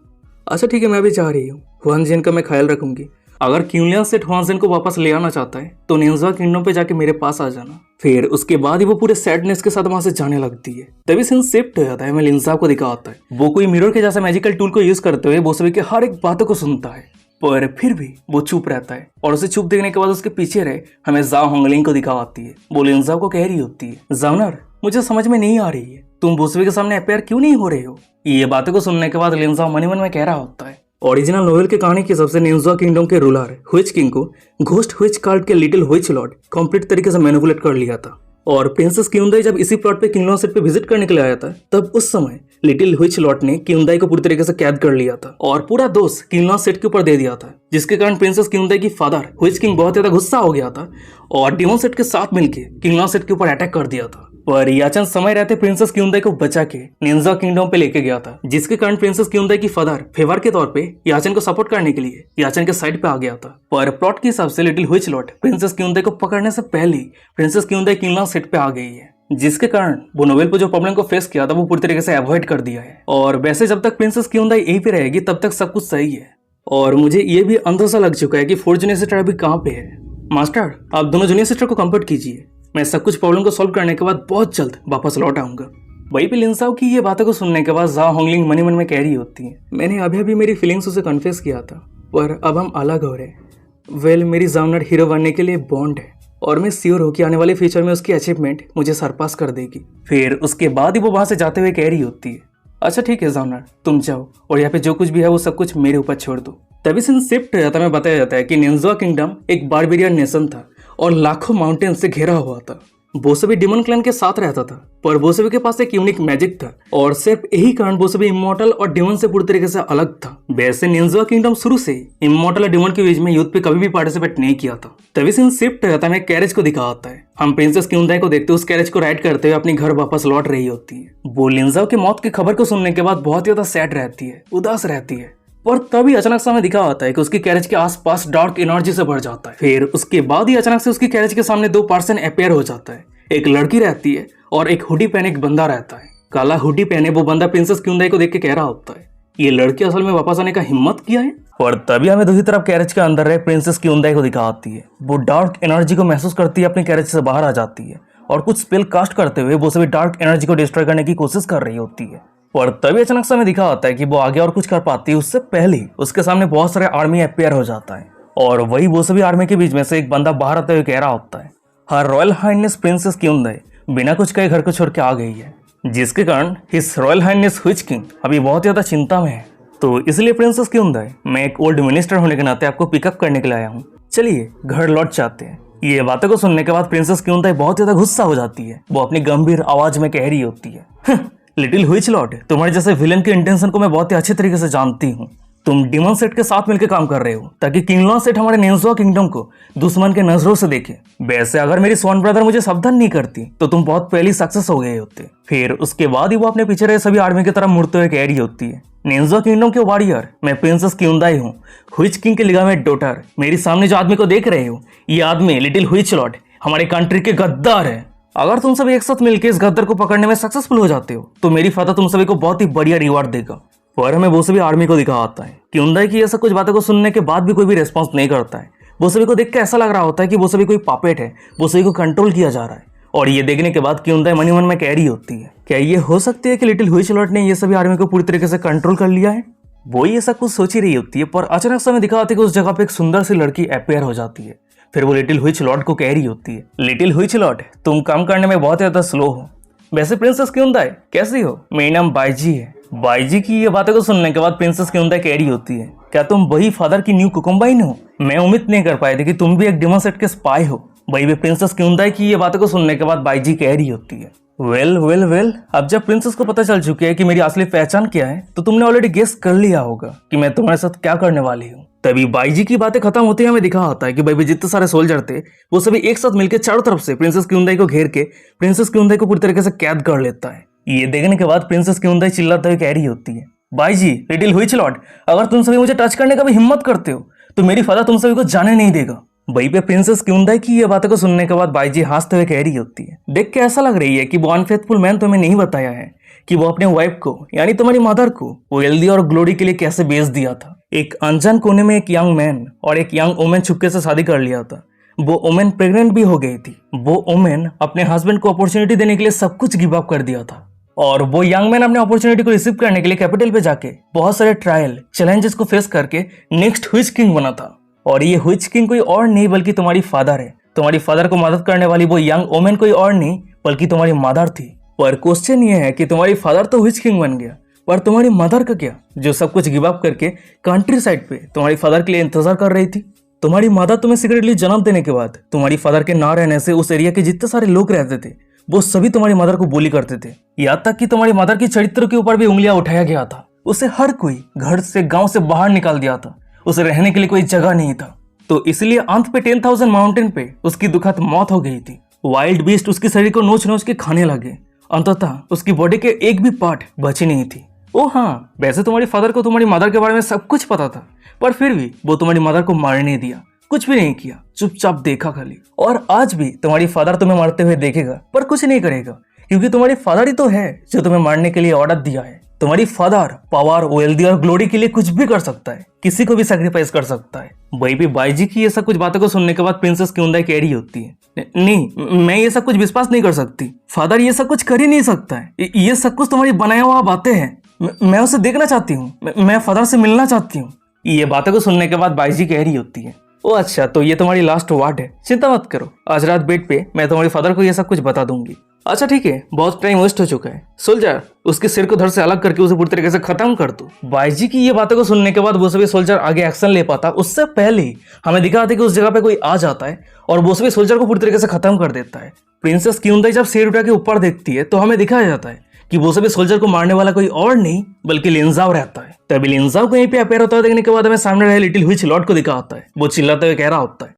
अच्छा ठीक है, मैं भी जा रही हूँ। हुआनजन का मैं ख्याल रखूंगी अगर क्यूलियन सेट ह्वानजेन को वापस ले आना चाहता है तो निंजा किंगडम पे जाके मेरे पास आ जाना। फिर उसके बाद ही वो पूरे सैडनेस के साथ वहां से जाने लगती है। तभी सीन शिफ्ट हो जाता है। मैं लिंजा को दिखाता है वो कोई मिरर के जैसा मैजिकल टूल को यूज करते हुए बोसबी के हर एक बातों को सुनता है, पर फिर भी वो चुप रहता है। और उसे चुप देखने के बाद उसके पीछे रहे हमें जाओ होंगलिंग को दिखाती है। वो लिंजा को कह रही होती है, जावनर मुझे समझ में नहीं आ रही है, तुम बोसबी के सामने अपेयर क्यों नहीं हो रहे हो। ये बातों को सुनने के बाद लिंजा मन ही मन में कह रहा होता है ओरिजिनल नोवेल की कहानी के हिसाब से निंजा किंगडम के रूलर हुइच किंग को घोस्ट हुइच कार्ड के लिटिल हुइच लॉर्ड कंप्लीट तरीके से मैनिपुलेट कर लिया था। और प्रिंसेस क्यूंदाई जब इसी प्लॉट पे किंगडम सेट पे विजिट करने के लिए आया था तब उस समय लिटिल हुइच लॉर्ड ने क्यूंदाई को पूरी तरीके से कैद कर लिया था और पूरा दोष किंगडम सेट के ऊपर दे दिया था, जिसके कारण प्रिंसेस क्यूंदाई की फादर हुइच किंग बहुत ज्यादा गुस्सा हो गया था और डिमोन सेट के साथ मिलकर किंगडम सेट के ऊपर अटैक कर दिया था। पर याचन समय रहते प्रिंसेस क्यूंदाई को बचा के निंजा किंगडम पे लेके गया था, जिसके कारण प्रिंसेस क्यूंदाई की फादर फेवर के तौर पे याचन को सपोर्ट करने के लिए याचन के साइड पे आ गया था। पर प्लॉट के हिसाब से लिटिल हुइच लॉर्ड प्रिंसेस क्यूंदाई को पकड़ने से पहले प्रिंसेस क्यूंदाई किंगडम सेट पे आ गई है, जिसके कारण वो नोवेल पे जो प्रॉब्लम को फेस किया था वो पूरी तरीके से अवॉइड कर दिया है। और वैसे जब तक प्रिंसेस क्यूंदाई यहीं पे रहेगी तब तक सब कुछ सही है। और मुझे ये भी अंदाजा लग चुका है कि 4 जूनियर सिस्टर अभी कहाँ पे है। मास्टर आप दोनों जूनियर सिस्टर को कंप्लीट कीजिए, मैं सब कुछ प्रॉब्लम को सॉल्व करने के बाद बहुत जल्द वापस लौट आऊंगा। वहीं पे लिंसाओ की ये बातों को सुनने के बाद जाओ होंगलिंग मन ही मन में कह रही होती है, मैंने अभी अभी मेरी फीलिंग्स उसे कन्फेस किया था पर अब हम अलग हो रहे। वेल मेरी जावनर हीरो बनने के लिए बॉन्ड है और मैं श्योर हूँ कि आने वाले फ्यूचर में उसकी अचीवमेंट मुझे सरपास कर देगी। फिर उसके बाद ही वो वहां से जाते हुए कह रही होती है, अच्छा ठीक है जावनर तुम जाओ और यहाँ पे जो कुछ भी है वो सब कुछ मेरे ऊपर छोड़ दो। तभी सीन शिफ्ट हो जाता है। बताया जाता है कि निंजा किंगडम एक बारबेरियन नेशन था और लाखों माउंटेन से घिरा हुआ था। बोसबी डिमन क्लैन के साथ रहता था पर बोसबी के पास एक यूनिक मैजिक था और सिर्फ यही कारण बोसबी इमॉर्टल और डिमन से पूरी तरीके से अलग था। वैसे निंजा किंगडम शुरू से इमॉर्टल और डिमन के बीच में युद्ध पे कभी भी पार्टिसिपेट नहीं किया था। तभी सीन शिफ्ट रहता है। कैरेज को दिखाता है। हम प्रिंसेस क्यूंदाई को देखते उस कैरेज को राइड करते हुए अपने घर वापस लौट रही होती है। वो लिंजा की मौत की खबर को सुनने के बाद बहुत ज्यादा सैड रहती है, उदास रहती है। और तभी अचानक से हमें दिखा होता है कि उसकी कैरेज के आसपास डार्क एनर्जी से भर जाता है। फिर उसके बाद ही अचानक से उसकी कैरेज के सामने 2 पर्सन अपेयर हो जाता है। एक लड़की रहती है और एक हुडी पहने एक बंदा रहता है। काला हुडी पहने वो बंदा प्रिंसेस क्यूंदाई को देख के कह रहा होता है, ये लड़की असल में वापस आने का हिम्मत किया है। और तभी हमें दूसरी तरफ कैरेज के अंदर रहे प्रिंसेस क्यूंदाई को दिखाती है। वो डार्क एनर्जी को महसूस करती है, अपनी कैरेज से बाहर आ जाती है और कुछ स्पेल कास्ट करते हुए वो सभी डार्क एनर्जी को डिस्ट्रॉय करने की कोशिश कर रही होती है। और तभी अचानक से हमें दिखा होता है कि वो आगे और कुछ कर पाती है उससे पहले उसके सामने बहुत सारे आर्मी अपेयर हो जाता है और वही वो सभी आर्मी के बीच में से एक बंदा बाहर आते हुए कह रहा होता है, हर रॉयल हाइनेस प्रिंसेस क्यूंदाई बिना कुछ कहे घर को छोड़ के आ गई है, जिसके कारण हिज रॉयल हाइनेस हुइच किंग अभी बहुत ज्यादा चिंता में है। तो इसलिए प्रिंसेस क्यूंदाई मैं एक ओल्ड मिनिस्टर होने के नाते आपको पिकअप करने के लिए आया हूँ, चलिए घर लौट जाते हैं। ये बातों को सुनने के बाद प्रिंसेस क्यूंदाई बहुत ज्यादा गुस्सा हो जाती है। वो अपनी गंभीर आवाज में कह रही होती है, लिटिल हुइच लॉर्ड तुम्हारे जैसे विलन के इंटेंशन को मैं बहुत ही अच्छे तरीके से जानती हूँ। तुम डिमन सेट के साथ मिलकर काम कर रहे हो ताकि किंगलॉन सेट हमारे निंजा किंगडम को दुश्मन के नजरों से देखे। वैसे अगर मेरी स्वर्ण ब्रदर मुझे सावधान नहीं करती तो तुम बहुत पहले सक्सेस हो गए होते। फिर उसके बाद ही वो अपने पीछे रहे सभी आर्मी की तरफ मुड़ते हुए कह रही होती है, निंजा किंगडम के वॉरियर मैं प्रिंसेस क्यूंदाई हूँ, हुइच किंग के लिगामेंट डॉटर। मेरी सामने जो आदमी को देख रहे हो ये आदमी लिटिल हुइच लॉर्ड हमारे कंट्री के गद्दार है। अगर तुम सभी एक साथ मिलकर इस गद्दार को पकड़ने में सक्सेसफुल हो जाते हो तो मेरी फादर तुम सभी को बहुत ही बढ़िया रिवार्ड देगा। और हमें वो सभी आर्मी को दिखा आता है। क्यूंदाई की ऐसा कुछ बातों को सुनने के बाद भी कोई भी रिस्पॉन्स नहीं करता है। वो सभी को देख के ऐसा लग रहा होता है कि वो सभी कोई पापेट है, वो सभी को कंट्रोल किया जा रहा है। और ये देखने के बाद क्यूंदाई मन ही मन में कह रही होती है, क्या ये हो सकती है कि लिटिल हुइच लॉर्ड ने ये सभी आर्मी को पूरी तरीके से कंट्रोल कर लिया है। वो ये सब कुछ सोच ही रही होती है पर अचानक से हमें दिखा होता है कि उस जगह पे एक सुंदर सी लड़की अपेयर हो जाती है। फिर वो लिटिल हुइच लॉर्ड को कह रही होती है, लिटिल हुइच लॉर्ड तुम काम करने में बहुत ज्यादा स्लो हो। वैसे प्रिंसेस क्यूंदाई कैसी हो, मेरा नाम बाईजी है। बाईजी की ये बातें को सुनने के बाद प्रिंसेस क्यूंदाई कह रही होती है, क्या तुम वही फादर की न्यू कुकुम्बाइन हो। मैं उम्मीद नहीं कर पाई थी कि तुम भी एक डिमन सेट के स्पाई हो। वही भी प्रिंसेस क्यूंदाई की ये बातें को सुनने के बाद बाईजी कह रही होती है, वेल अब जब प्रिंसेस को पता चल चुकी है कि मेरी असली पहचान क्या है तो तुमने ऑलरेडी गेस कर लिया होगा कि मैं तुम्हारे साथ क्या करने वाली हूँ। तभी बाईजी की बातें खत्म होती है हमें दिखा होता है कि भाई जितने सारे सोल्जर थे वो सभी एक साथ मिलकर चारों तरफ से प्रिंसेस क्यूंदाई को घेर के प्रिंसेस क्यूंदाई को पूरी तरीके से कैद कर लेता है। ये देखने के बाद प्रिंसेस क्यूंदाई चिल्लाते हुए कह रही होती है, बाईजी लिटिल हुइच लॉर्ड अगर तुम सभी मुझे टच करने का भी हिम्मत करते हो तो मेरी फादर तुम सभी को जाने नहीं देगा। वहीं पे प्रिंसेस क्यूंदाई की ये बातों को सुनने के बाद बाईजी हंसते हुए कह रही होती है, देख के ऐसा लग रही है कि वो अनफेथफुल मैन तुम्हें नहीं बताया है कि वो अपने वाइफ को यानी तुम्हारी मदर को वो हेल्दी और ग्लोरी के लिए कैसे बेच दिया था। एक अनजान कोने में एक यंग मैन और एक यंग वुमेन छुपके से शादी कर लिया था। वो वुमेन प्रेग्नेंट भी हो गई थी। वो वुमेन अपने हस्बैंड को अपॉर्चुनिटी देने के लिए सब कुछ गिव अप कर दिया था और वो यंग मैन अपने अपॉर्चुनिटी को रिसीव करने के लिए कैपिटल पे जाके बहुत सारे ट्रायल चैलेंजेस को फेस करके नेक्स्ट व्हिच किंग बना था। और ये व्हिच किंग कोई और नहीं बल्कि तुम्हारी फादर है। तुम्हारी फादर को मदद करने वाली वो यंग वुमेन कोई और नहीं बल्कि तुम्हारी मदर थी। पर क्वेश्चन ये है कि तुम्हारी फादर तो व्हिच किंग बन गया, पर तुम्हारी मदर का क्या, जो सब कुछ गिव अप करके कंट्री साइड पे तुम्हारी फादर के लिए इंतजार कर रही थी। तुम्हारी मदर तुम्हें सीक्रेटली जन्म देने के बाद तुम्हारी फादर के ना रहने से उस एरिया के जितने सारे लोग रहते थे वो सभी तुम्हारी मदर को बोली करते थे। यहाँ तक कि तुम्हारी मदर की चरित्र के ऊपर भी उंगलियां उठाया गया था। उसे हर कोई घर से गांव से बाहर निकाल दिया था। उसे रहने के लिए कोई जगह नहीं था। तो इसलिए अंत पे 10,000 माउंटेन पे उसकी दुखद मौत हो गई थी। वाइल्ड बीस्ट उसके शरीर को नोच नोच के खाने लगे। अंततः उसकी बॉडी के एक भी पार्ट बची नहीं थी। ओ हाँ, वैसे तुम्हारी फादर को तुम्हारी मदर के बारे में सब कुछ पता था, पर फिर भी वो तुम्हारी मदर को मारने नहीं दिया। कुछ भी नहीं किया, चुपचाप देखा खाली। और आज भी तुम्हारी फादर तुम्हें मारते हुए देखेगा पर कुछ नहीं करेगा, क्योंकि तुम्हारी फादर ही तो है जो तुम्हें मारने के लिए ऑर्डर दिया है। तुम्हारी फादर पावर, वेल्दी और ग्लोरी के लिए कुछ भी कर सकता है, किसी को भी सैक्रिफाइस कर सकता है। वही भी बाईजी की ये सब कुछ बातों को सुनने के बाद प्रिंसेस क्यूंदाई कह रही होती है, नहीं, मैं ये सब कुछ विश्वास नहीं कर सकती। फादर ये सब कुछ कर ही नहीं सकता है। ये सब कुछ तुम्हारी बनाया हुआ बातें हैं। मैं उसे देखना चाहती हूँ, मैं फादर से मिलना चाहती हूँ। ये बातों को सुनने के बाद बाईजी कह रही होती है, ओ अच्छा, तो ये तुम्हारी लास्ट वर्ड है। चिंता मत करो, आज रात बेड पे मैं तुम्हारी फादर को ये सब कुछ बता दूंगी। अच्छा ठीक है, बहुत टाइम वेस्ट हो चुका है। सोल्जर, उसके सिर को धड़ से अलग करके उसे पूरी तरीके से खत्म कर दो। बाईजी की ये बातों को सुनने के बाद वो सभी सोल्जर आगे एक्शन ले पाता उससे पहले ही हमें दिखाते कि उस जगह पे कोई आ जाता है और वो सभी सोल्जर को पूरी तरीके से खत्म कर देता है। प्रिंसेस क्यूंदाई जब सिर उठा के ऊपर देखती है तो हमें दिखाया जाता है कि वो सभी सोल्जर को मारने वाला कोई और नहीं बल्कि लिंजाओ रहता है। तभी लिंजाओ को यहीं पे अपेयर होता है देखने के बाद हमें सामने रहे लिटिल व्हिच लॉर्ड को दिखा आता है। वो चिल्लाते हुए कह रहा होता है,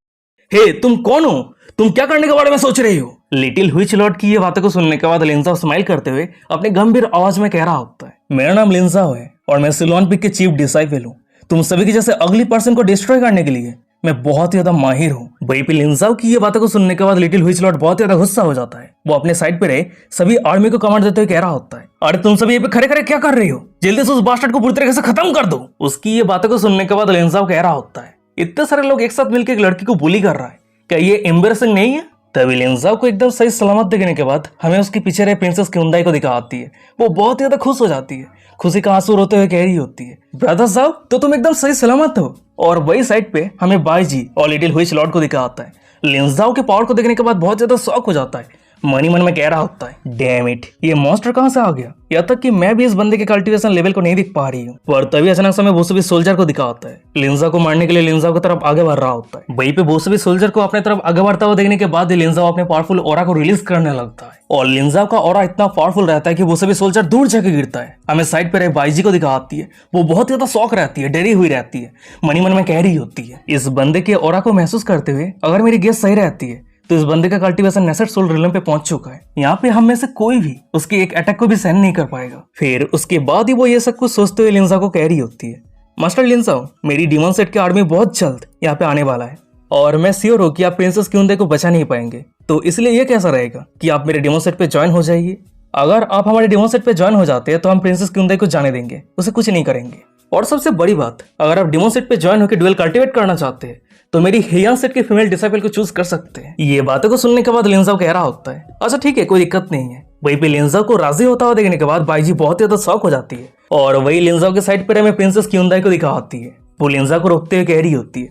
हे तुम कौन हो? तुम क्या करने के बारे में सोच रही हो? लिटिल व्हिच लॉर्ड की ये बातों को सुनने के बाद लिंजाओ स्माइल करते हुए अपने गंभीर आवाज में कह रहा होता है, मेरा नाम लिंजाओ है और मैं सिलोन पिक के चीफ डिसाइपल हूँ। तुम सभी के जैसे अगली पर्सन को डिस्ट्रॉय करने के लिए मैं बहुत ही ज्यादा माहिर हूँ। वहीं पे लिंजाओ की ये बातों को सुनने के बाद लिटिल व्हिच लॉर्ड बहुत ज्यादा गुस्सा हो जाता है। वो अपने साइड पे रहे सभी आर्मी को कमांड देते हुए कह रहा होता है, अरे तुम सभी ये पे खड़े खड़े क्या कर रही हो? जल्दी से उस बास्टर्ड को पूरी तरीके से खत्म कर दो। उसकी ये बातों को सुनने के बाद लिंजाओ कह रहा होता है, इतने सारे लोग एक साथ मिलकर एक लड़की को बुली कर रहा है, क्या ये एम्बैरेसिंग नहीं है? तभी लिंजाओ को एकदम सही सलामत देखने के बाद हमें उसके पीछे रहे प्रिंसेस क्यूंदाई को दिखा आती है। वो बहुत ज्यादा खुश हो जाती है, खुशी का आंसू रोते हुए कह रही होती है, ब्रदर साहब तो तुम एकदम सही सलामत हो। और वही साइड पे हमें बाईजी और लिटिल व्हिच लॉर्ड को दिखा आता है। लिंजाओ के पावर को देखने के बाद बहुत ज्यादा शॉक हो जाता है। मनी मन में कह रहा होता है, डैम इट, ये मॉन्स्टर कहां से आ गया? यहाँ तक कि मैं भी इस बंदे के कल्टीवेशन लेवल को नहीं दिख पा रही हूँ। पर तभी अचानक से वो सभी सोल्जर को दिखा आता है। लिंजा को मारने के लिए लिंजा की तरफ आगे बढ़ रहा होता है। वहीं पे वो सभी सोल्जर को अपने तरफ आगे बढ़ता हुआ देखने के बाद लिंजा अपने पावरफुल ऑरा को रिलीज करने लगता है और लिंजा का ऑरा इतना पावरफुल रहता है कि वो सभी सोल्जर दूर जाके गिरता है। हमें साइड पे बाईजी को दिखा आती है। वो बहुत ज्यादा शौक रहती है, डरी हुई रहती है, मनी मन में कह रही होती है, इस बंदे के ऑरा को महसूस करते हुए अगर मेरी गेस सही रहती है तो इस बंदे का कल्टीवेशन नेसेट सोल रिलम पे पहुंच चुका है। यहाँ पे हम में से कोई भी उसके एक अटैक को भी सहन नहीं कर पाएगा। फिर उसके बाद ही वो ये सब कुछ सोचते हुए लिंजा को कह रही होती है, मास्टर लिंजाओ, मेरी डीमन सेट के आर्मी बहुत जल्द यहाँ पे आने वाला है और मैं श्योर हूँ कि आप प्रिंसेस क्यूंदाई को बचा नहीं पाएंगे। तो इसलिए ये कैसा रहेगा कि आप मेरे डीमन सेट पे ज्वाइन हो जाइए। अगर आप हमारे डीमन सेट पे ज्वाइन हो जाते हैं तो हम प्रिंसेस क्यूंदाई को जाने देंगे, उसे कुछ नहीं करेंगे। और सबसे बड़ी बात, अगर आप डीमन सेट पे ज्वाइन होकर ड्यूएल कल्टीवेट करना चाहते हैं तो मेरी हेयन सेट के फीमेल डिसाइपल को चूज कर सकते हैं। ये बातों को सुनने के बाद लिंजाओ कह रहा होता है, अच्छा ठीक है, कोई दिक्कत नहीं है। वहीं पे लिंजाओ को राजी होता हुआ देखने के बाद बाईजी बहुत ज्यादा शॉक हो जाती है और वही लिंजाओ के साइड पर हमें प्रिंसेस क्यूंदाई को दिखा आती है। वो लिंजा को रोकते हुए कह रही होती है,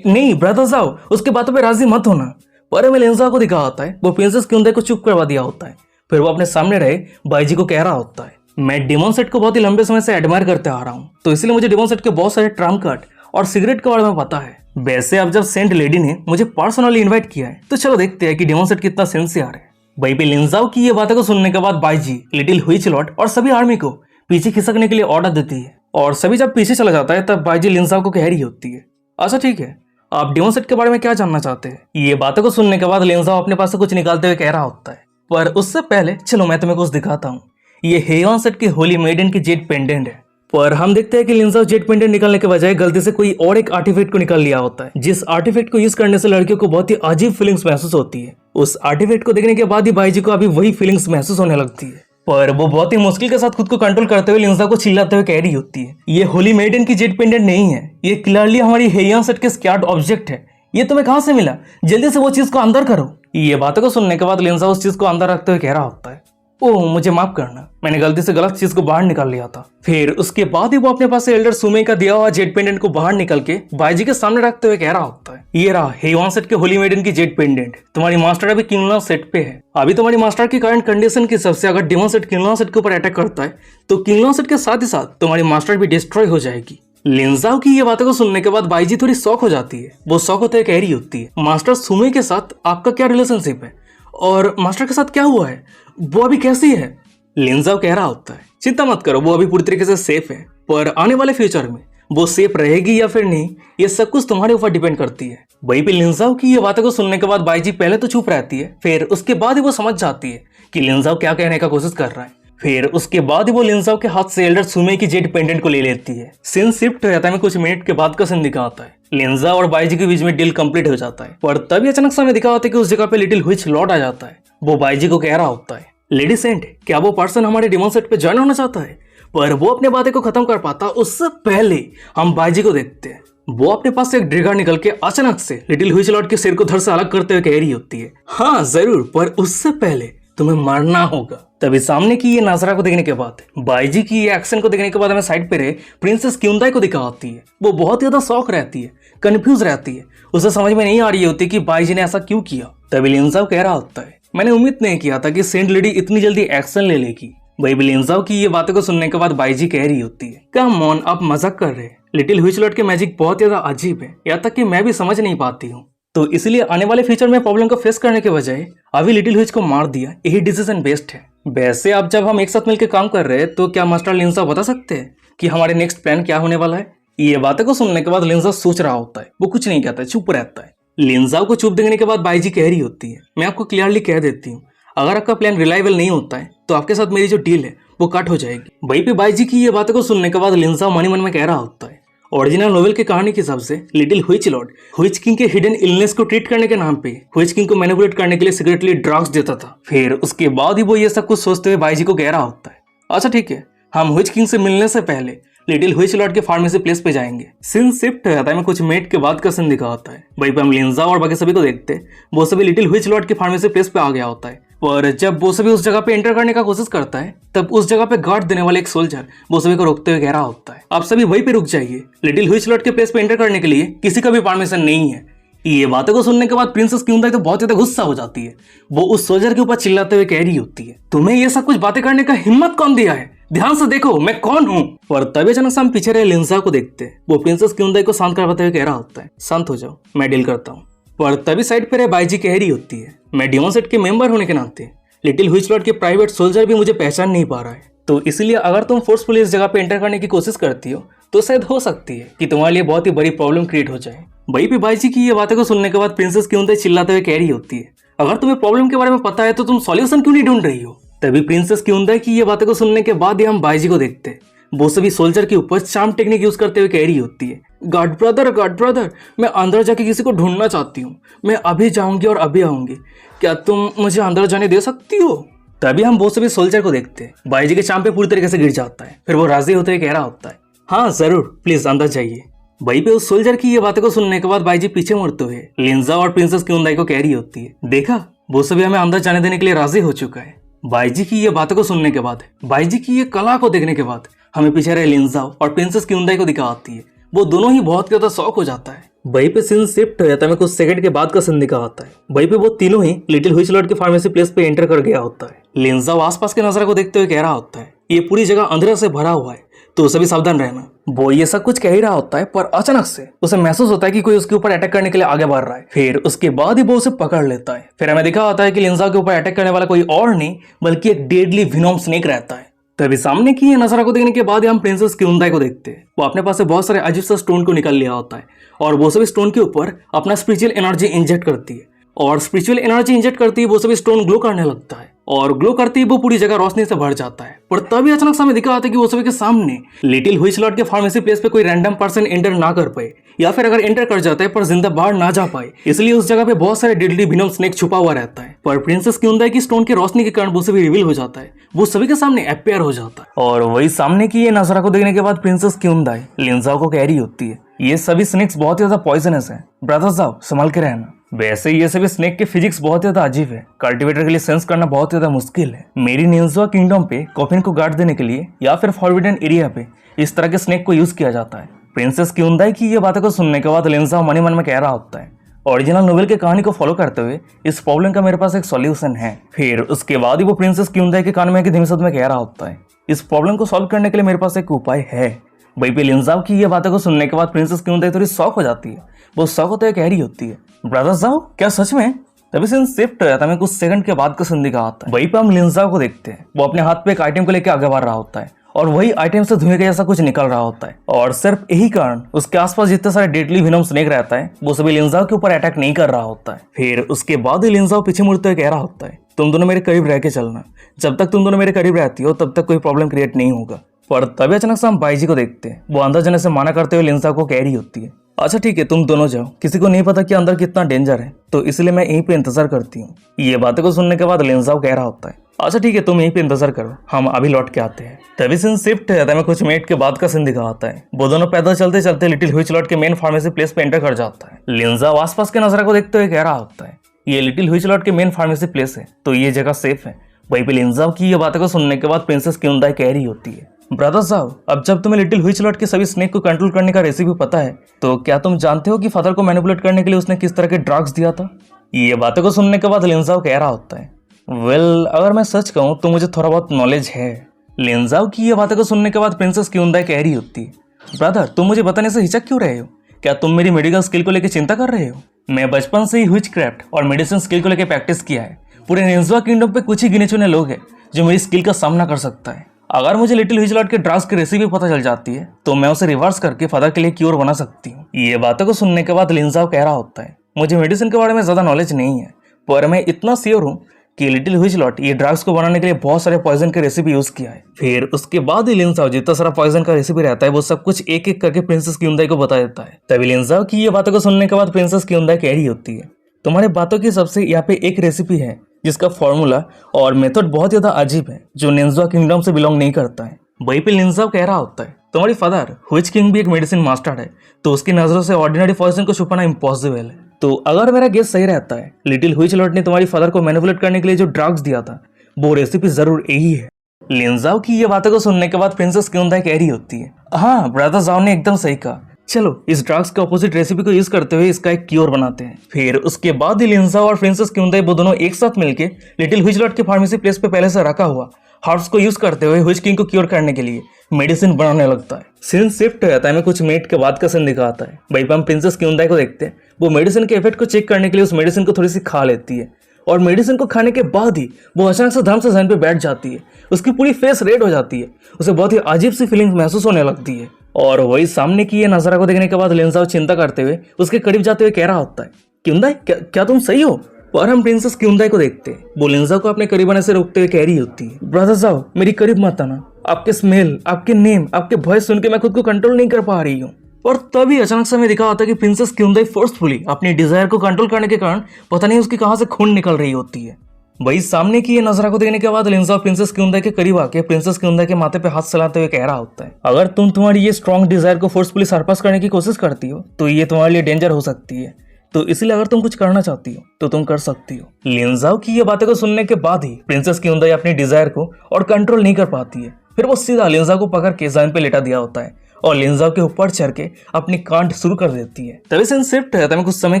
नहीं ब्रदर जाओ, उसके बातों पे राजी मत होना। पर हमें लिंजा को दिखा आता है। वो प्रिंसेस क्यूंदाई को चुप करवा दिया होता है। फिर वो अपने सामने रहे बाईजी को कह रहा होता है, मैं डेमन सेट को बहुत ही लंबे समय से एडमायर करते आ रहा हूँ, तो इसलिए मुझे डेमन सेट के बहुत सारे ट्रम्प कार्ड और सिगरेट के बारे में पता है। वैसे अब जब सेंट लेडी ने मुझे पर्सनली इनवाइट किया है तो चलो देखते हैं कि डेमन सेट कितना सिंसियर है। वहीं पे लिंजाओ की ये बातों को सुनने के बाद बाईजी, लिटिल व्हिच लॉर्ड और सभी आर्मी को पीछे खिसकने के लिए ऑर्डर देती है और सभी जब पीछे चला जाता है तब बाईजी लिंजाओ को कह रही होती है, अच्छा ठीक है, आप डेमन सेट के बारे में क्या जानना चाहते हैं? ये बातों को सुनने के बाद लिंजाओ अपने पास से कुछ निकालते हुए कह रहा होता है, पर उससे पहले चलो मैं तुम्हें कुछ दिखाता हूँ। ये हेयन सेट की होली मेडन की जेड पेंडेंट है। पर हम देखते हैं कि लिंजाओ जेड पेंडेंट निकालने के बजाय गलती से कोई और एक आर्टिफैक्ट को निकाल लिया होता है, जिस आर्टिफैक्ट को यूज करने से लड़कियों को बहुत ही अजीब फीलिंग्स महसूस होती है। उस आर्टिफैक्ट को देखने के बाद ही बाईजी को अभी वही फीलिंग्स महसूस होने लगती है। पर वो बहुत ही मुश्किल के साथ खुद को कंट्रोल करते हुए लिंजा को चिल्लाते हुए कह रही होती है, ये होली मेडन की जेट पेंडेंट नहीं है, ये क्लियरली हमारी हेयन सेट के स्कैर्ड ऑब्जेक्ट है। ये तुम्हें कहाँ से मिला? जल्दी से वो चीज को अंदर करो। ये बातों को सुनने के बाद लिंजा उस चीज को अंदर रखते हुए कह रहा होता है, ओह मुझे माफ करना, मैंने गलती से गलत चीज को बाहर निकाल लिया था। फिर उसके बाद ही वो अपने पास से एल्डर सुमे का दिया हुआ जेट पेंडेंट को बाहर निकल के बाईजी के सामने रखते हुए कह रहा होता है, ये रहा हेयन सेट के होली मेडन की जेट पेंडेंट। तुम्हारी मास्टर अभी किनला सेट पे है। अभी तुम्हारी मास्टर की करंट कंडीशन के हिसाब से अगर डेमन सेट किनला सेट के ऊपर अटैक करता है तो किनला सेट के साथ ही साथ तुम्हारी मास्टर भी डिस्ट्रॉय हो जाएगी। लिंजाओ की ये बातों को सुनने के बाद बाईजी थोड़ी शॉक हो जाती है। वो शॉक होते हुए कह रही होती है, मास्टर सुमे के साथ आपका क्या रिलेशनशिप है और मास्टर के साथ क्या हुआ है, वो अभी कैसी है? लिंजाओ कह रहा होता है, चिंता मत करो, वो अभी पूरी तरीके से सेफ है, पर आने वाले फ्यूचर में वो सेफ रहेगी या फिर नहीं ये सब कुछ तुम्हारे ऊपर डिपेंड करती है। वहीं पे लिंजाओ की ये बातों को सुनने के बाद बाईजी पहले तो चुप रहती है, फिर उसके बाद ही वो समझ जाती है कि लिंजाओ क्या कहने का कोशिश कर रहा है। फिर उसके बाद ही वो लिंजाओ के हाथ से एल्डर सुमे की जेट पेंडेंट को ले लेती है। सीन शिफ्ट हो जाता है, कुछ मिनट के बाद का सीन दिखा आता है। लिंजाओ और बाईजी के बीच में डील कंप्लीट हो जाता है, पर तभी अचानक समय दिखा होता है कि उस जगह पे लिटिल हुइच लौट आ जाता है। वो बाईजी को कह रहा होता है, लेडी सेंट क्या वो पर्सन हमारे डेमन सेट पे ज्वाइन होना चाहता है? पर वो अपने बातें को खत्म कर पाता उससे पहले हम बाईजी को देखते हैं। वो अपने पास से एक ड्रिगर निकल के अचानक से लिटिल हुइच लॉर्ड के सिर को धड़ से अलग करते हुए कह रही होती है, हाँ जरूर, पर उससे पहले तुम्हें मरना होगा। तभी सामने की ये नजरा को देखने के बाद, बाईजी की ये एक्शन को देखने के बाद हमें साइड पे रहे प्रिंसेस क्यूंदाई को दिखा आती है। वो बहुत ज्यादा शॉक रहती है, कंफ्यूज रहती है, उसे समझ में नहीं आ रही होती कि बाईजी ने ऐसा क्यों किया। तभी लिंजाओ कह रहा होता है, मैंने उम्मीद नहीं किया था कि सेंट लेडी इतनी जल्दी एक्शन ले लेगी। वही लिंजाओ की ये बातों को सुनने के बाद बाईजी कह रही होती है, कम ऑन, आप मजाक कर रहे हैं, लिटिल हुइच लॉर्ड के मैजिक बहुत ज्यादा अजीब है, यहाँ तक कि मैं भी समझ नहीं पाती हूँ, तो इसलिए आने वाले फ्यूचर में प्रॉब्लम को फेस करने के बजाय अभी लिटिल हुइच को मार दिया, यही डिसीजन बेस्ट है। वैसे अब जब हम एक साथ मिलकर काम कर रहे हैं तो क्या मास्टर लिंजाओ बता सकते हैं कि हमारे नेक्स्ट प्लान क्या होने वाला है? ये बातें को सुनने के बाद लिंजाओ सोच रहा होता है, वो कुछ नहीं कहता, चुप रहता है। लिंजाओ को चुप देखने के बाद बाईजी कह रही होती है, मैं आपको क्लियरली कह देती हूँ, अगर आपका प्लान रिलायबल नहीं होता है तो आपके साथ मेरी जो डील है वो कट हो जाएगी। वहीं पे बाईजी की ये बातों को सुनने के बाद लिंजाओ मन ही मन में कह रहा होता है, ओरिजिनल नोवेल की कहानी के हिसाब से little which Lord which king के हिडन इलनेस को ट्रीट करने के नाम पे हुइच किंग को मैनिपुलेट करने के लिए सीक्रेटली ड्रग्स देता था। फिर उसके बाद ही वो ये सब कुछ सोचते हुए बाईजी को कह रहा होता है, अच्छा ठीक है, हम हुइच किंग से मिलने से पहले लिटिल हुइच लॉर्ड के फार्मेसी प्लेस पे जाएंगे। सीन शिफ्ट हो जाता है, कुछ मिनट के बाद का सीन दिखा होता है। वहीं पे हम लिंजाओ और बाकी सभी को देखते हैं, वो सभी लिटिल हुइच लॉर्ड के फार्मेसी प्लेस पे आ गया होता है। और जब वो सभी उस जगह पे एंटर करने का कोशिश करता है तब उस जगह पे गार्ड देने वाले एक सोल्जर वो सभी को रोकते हुए कह रहा होता है, आप सभी वहीं पे रुक जाइए, लिटिल हुइच लॉर्ड के प्लेस पे एंटर करने के लिए किसी का भी परमिशन नहीं है। ये बातों को सुनने के बाद प्रिंसेस क्यूंदाई तो बहुत ज्यादा गुस्सा हो जाती है। वो उस सोल्जर के ऊपर चिल्लाते हुए कह रही होती है, तुम्हें ये सब कुछ बातें करने का हिम्मत कौन दिया है? ध्यान से देखो मैं कौन हूँ। पर तभी अचानक से हम पीछे रहे लिंजाओ को देखते हैं, वो प्रिंसेस क्यूंदाई को शांत करवाते हुए कह रहा होता है, शांत हो जाओ, मैं डील करता हूँ। पर तभी साइड पे रहे बाईजी कह रही होती है, मैं डेमन सेट के मेंबर होने के नाते लिटिल हुइच लॉर्ड के प्राइवेट सोल्जर भी मुझे पहचान नहीं पा रहा है, तो इसलिए अगर तुम फोर्सफुली इस जगह पे एंटर करने की कोशिश करती हो तो शायद हो सकती है कि तुम्हारे लिए बहुत ही बड़ी प्रॉब्लम क्रिएट हो जाए। वहीं पे बाईजी की ये बातें को सुनने के बाद प्रिंसेस क्यूंदाई चिल्लाते हुए कह रही होती है, अगर तुम्हें प्रॉब्लम के बारे में पता है तो तुम सॉल्यूशन क्यों नहीं ढूंढ रही हो? तभी प्रिंसेस क्यूंदाई की ये बातें को सुनने के बाद ही हम बाईजी को देखते हैं, वो सभी सोल्जर के ऊपर चार्म टेक्निक यूज करते हुए कह रही होती है, गॉड ब्रदर, मैं अंदर जाके किसी को ढूंढना चाहती हूँ, मैं अभी जाऊंगी और अभी आऊंगी, क्या तुम मुझे अंदर जाने दे सकती हो? तभी हम वो सभी सोल्जर को देखते हैं, बाईजी के चाम पे पूरी तरीके से गिर जाता है। फिर वो राजी होते हुए कह रहा होता है, हाँ जरूर, प्लीज अंदर जाइए। वहीं पे उस सोल्जर की ये बातें को सुनने के बाद बाईजी पीछे मुड़ते हुए लिंजाओ और प्रिंसेस क्यूंदाई को कह रही होती है, देखा, वो सभी हमें अंदर जाने देने के लिए राजी हो चुका है। बाईजी की ये बातों को सुनने के बाद, बाईजी की ये कला को देखने के बाद हमें पीछे रहे लिंजाओ और प्रिंसेस क्यूंदाई को दिखा आती है। वो दोनों ही बहुत ज्यादा शॉक हो जाता है। वहीं पे सीन शिफ्ट हो जाता है, कुछ सेकंड के बाद का सीन दिखा आता है। वहीं पे वो तीनों ही लिटिल हुइच लॉर्ड के फार्मेसी प्लेस पे एंटर कर गया होता है। लिंजाओ आसपास के नजारा को देखते हुए कह रहा होता है, ये पूरी जगह अंधेरे से भरा हुआ है, तो सभी सावधान रहना। वो ये सब कुछ कह ही रहा होता है, पर अचानक से उसे महसूस होता है कि कोई उसके ऊपर अटैक करने के लिए आगे बढ़ रहा है। फिर उसके बाद ही वो उसे पकड़ लेता है। फिर हमें दिखा होता है कि लिंजाओ के ऊपर अटैक करने वाला कोई और नहीं बल्कि एक डेडली विनोम स्नेक रहता है। तभी सामने की ये नजारा को देखने के बाद हम प्रिंसेस क्यूंदाई को देखते हैं। वो अपने पास से बहुत सारे अजीब सा स्टोन को निकाल लिया होता है और वो सभी स्टोन के ऊपर अपना स्पिरिचुअल एनर्जी इंजेक्ट करती है और स्पिरिचुअल एनर्जी इंजेक्ट करती है वो सभी स्टोन ग्लो करने लगता है और ग्लो करते ही वो पूरी जगह रोशनी से भर जाता है। पर तभी अचानक से हमें दिखा आता है कि वो सभी के सामने लिटिल हुइचलॉट के फार्मेसी प्लेस पे कोई रैंडम पर्सन एंटर ना कर पाए, या फिर अगर एंटर कर जाता है पर जिंदा बाहर ना जा पाए, इसलिए उस जगह पे बहुत सारे डेडली विनोम स्नेक छुपा हुआ रहता है। पर प्रिंसेस क्यूंदाई की स्टोन की रोशनी के कारण वो सभी रिवील हो जाता है, वो सभी के सामने अपेयर हो जाता है। और वही सामने की ये नजारा को देखने के बाद प्रिंसेस क्यूंदाई लिंजाओ को कह रही होती है, ये सभी स्नेक्स बहुत ही ज्यादा पॉइजनस है, ब्रदर जाओ संभाल के रहना। वैसे ये सभी स्नेक के फिजिक्स बहुत ज्यादा अजीब है, कल्टीवेटर के लिए सेंस करना बहुत ज्यादा मुश्किल है। मेरी निंजा किंगडम पे कॉफिन को गार्ड देने के लिए या फिर फॉरबिडन एरिया पे इस तरह के स्नेक को यूज किया जाता है। प्रिंसेस क्यूंदाई की ये बातों को सुनने के बाद लिंजा मन ही मन में कह रहा होता है, ओरिजिनल नोवेल की कहानी को फॉलो करते हुए इस प्रॉब्लम का मेरे पास एक सॉल्यूशन है। फिर उसके बाद ही वो प्रिंसेस क्यूंदाई के कान में धीमे शब्द में कह रहा होता है, इस प्रॉब्लम को सॉल्व करने के लिए मेरे पास एक उपाय है। वहीं पे लिंजाओ की ये बातों को सुनने के बाद प्रिंसेस क्यूंदाई थोड़ी शॉक हो जाती है। वो शॉक होते हुए कह रही होती है, ब्रदर जाओ क्या सच में? तभी सीन शिफ्ट हो जाता है, कुछ सेकंड के बाद का सीन दिखा आता है। वहीं पे हम लिंजाओ को देखते हैं, वो अपने हाथ पे एक आइटम को लेकर आगे बढ़ रहा होता है और वही आइटम से धुएं के जैसा कुछ निकल रहा होता है। और सिर्फ यही कारण उसके आसपास जितने सारे डेडली विनोम स्नेक रहता है वो सभी लिंजाओ के ऊपर अटैक नहीं कर रहा होता है। फिर उसके बाद ही लिंजाओ पीछे मुड़ते हुए कह रहा होता है, तुम दोनों मेरे करीब रह के चलना, जब तक तुम दोनों मेरे करीब रहती हो तब तक कोई प्रॉब्लम क्रिएट नहीं होगा। पर तभी अचानक से हम बाईजी को देखते हैं, वो अंदर जाने से माना करते हुए लिंजाओ को कह रही होती है, अच्छा ठीक है तुम दोनों जाओ, किसी को नहीं पता कि अंदर कितना डेंजर है, तो इसलिए मैं यहीं पे इंतजार करती हूँ। ये बातें को सुनने के बाद लिंजाओ कह रहा होता है, अच्छा ठीक है तुम यहीं पे इंतजार करो, हम अभी लौट के आते हैं। तभी सीन शिफ्ट हो जाता है, कुछ मिनट के बाद का सीन दिखा आता है। वो दोनों पैदल चलते चलते लिटिल हुइचलॉट के मेन फार्मेसी प्लेस पे एंटर कर जाता है। लिंजाओ आसपास के नजारा को देखते हुए कह रहा होता है, ये लिटिल हुइचलॉट के मेन फार्मेसी प्लेस है तो ये जगह सेफ है। वहीं पे लिंजाओ की ये बातें को सुनने के बाद प्रिंसेस क्यूंदाई कह रही होती है, ब्रदर साहब अब जब तुम्हें लिटिल हुइचलॉट के सभी स्नेक को कंट्रोल करने का रेसिपी पता है तो क्या तुम जानते हो कि फादर को मैनिपुलेट करने के लिए उसने किस तरह के ड्रग्स दिया था? ये बातों को सुनने के बाद लिंजाओ कह रहा होता है, वेल अगर मैं सच कहूँ तो मुझे थोड़ा बहुत नॉलेज है। लिंजाओ की ये बातों को सुनने के बाद प्रिंसेस क्यूंदाई कह रही होती है, ब्रदर तुम मुझे बताने से हिचक क्यों रहे हो? क्या तुम मेरी मेडिकल स्किल को लेकर चिंता कर रहे हो? मैं बचपन से ही विचक्राफ्ट और मेडिसिन स्किल को लेकर प्रैक्टिस किया है। पूरे निंजा किंगडम पे कुछ ही गिने चुने लोग हैं जो मेरी स्किल का सामना कर सकता है। अगर मुझे लिटिल हुइचलॉट के ड्रग्स की रेसिपी पता चल जाती है तो मैं उसे रिवर्स करके फादर के लिए क्योर बना सकती हूँ। ये बातों को सुनने के बाद लिंजाओ कह रहा होता है, मुझे मेडिसिन के बारे में ज्यादा नॉलेज नहीं है पर मैं इतना श्योर हूँ कि लिटिल हुइचलॉट ये ड्रग्स को बनाने के लिए बहुत सारे पॉइजन की रेसिपी यूज किया है। फिर उसके बाद ही लिंजाओ जितना सारा पॉइजन का रेसिपी रहता है वो सब कुछ एक एक करके प्रिंसेस क्यूंदाई को बता देता है। तभी लिंजाओ की ये बातों को सुनने के बाद प्रिंसेस क्यूंदाई कह रही होती है, तुम्हारे बातों की सबसे यहाँ पे एक रेसिपी है जिसका फॉर्मूला और मेथड बहुत ज्यादा अजीब है जो निंजा किंगडम से बिलोंग नहीं करता है। वहीं पे लिंजाओ कह रहा होता है, तुम्हारी फादर हुइच किंग भी एक मेडिसिन मास्टर है तो उसकी नजरों से ऑर्डिनरी पॉइजन को छुपाना इम्पॉसिबल है। तो अगर मेरा गेस सही रहता है लिटिल हुइचलॉट ने तुम्हारी फादर को मैनिपुलेट करने के लिए जो ड्रग्स दिया था वो रेसिपी जरूर यही है। लिंजाओ की ये बातों को सुनने के बाद प्रिंसेस क्यूंदाई कह रही होती है, हाँ ब्रदर जाओ ने एकदम सही कहा, चलो इस ड्रग्स के ऑपोजिट रेसिपी को यूज करते हुए इसका एक क्योर बनाते हैं। फिर उसके बाद ही लिंजाओ और प्रिंसेस क्यूंदाई वो दोनों एक साथ मिलकर लिटिल हुइचलॉट के फार्मेसी प्लेस पे पहले से रखा हुआ हर्ब्स को यूज करते हुए हुइच किंग को क्योर करने के लिए मेडिसिन बनाने लगता है। सीन शिफ्ट हो जाता है, कुछ मिनट के बाद का सीन दिखाता है। वहीं पर हम प्रिंसेस क्यूंदाई को देखते हैं, वो मेडिसिन के इफेक्ट को चेक करने के लिए उस मेडिसिन को थोड़ी सी खा लेती है और मेडिसिन को खाने के बाद ही वो अचानक से धर्म से जहन पे बैठ जाती है। उसकी पूरी फेस रेड हो जाती है, उसे बहुत ही अजीब सी फीलिंग महसूस होने लगती है। और वही सामने की ये नजारा को देखने के बाद लिंजाओ चिंता करते हुए उसके करीब जाते हुए कह रहा होता है, क्यूंदाई क्या तुम सही हो? और हम प्रिंसेस क्यूंदाई को देखते हैं, वो लिंजाओ को अपने करीब आने से रोकते हुए कह रही होती है, ब्रदर जाओ मेरी करीब मत आना, आपके स्मेल, आपके नेम, आपके वॉइस सुन के मैं खुद को कंट्रोल नहीं कर पा रही हूँ। और तभी अचानक से हमें दिखा होता है कि प्रिंसेस क्यूंदाई फोर्सफुली अपनी डिजायर को कंट्रोल करने के कारण पता नहीं उसकी कहां से खून निकल रही होती है। वही सामने की ये नजरा को देखने के बाद लिंजाओ प्रिंसेस क्यूंदाई के करीब आके प्रिंसेस क्यूंदाई के माथे पे हाथ चलाते हुए कह रहा होता है, अगर तुम तुम्हारी ये स्ट्रॉन्ग डिजायर को फोर्सफुली सरपास करने की कोशिश करती हो तो ये तुम्हारे लिए डेंजर हो सकती है, तो इसलिए अगर तुम कुछ करना चाहती हो तो तुम कर सकती हो। लिंजाओ की ये बातें को सुनने के बाद ही प्रिंसेस क्यूंदाई अपनी डिजायर को और कंट्रोल नहीं कर पाती है। फिर वो सीधा लिंजाओ को पकड़ के जमीन पे लेटा दिया होता है और लिंजाओ के ऊपर चढ़ के अपनी कांड शुरू कर देती है। तभी सीन शिफ्ट है, तभी कुछ समय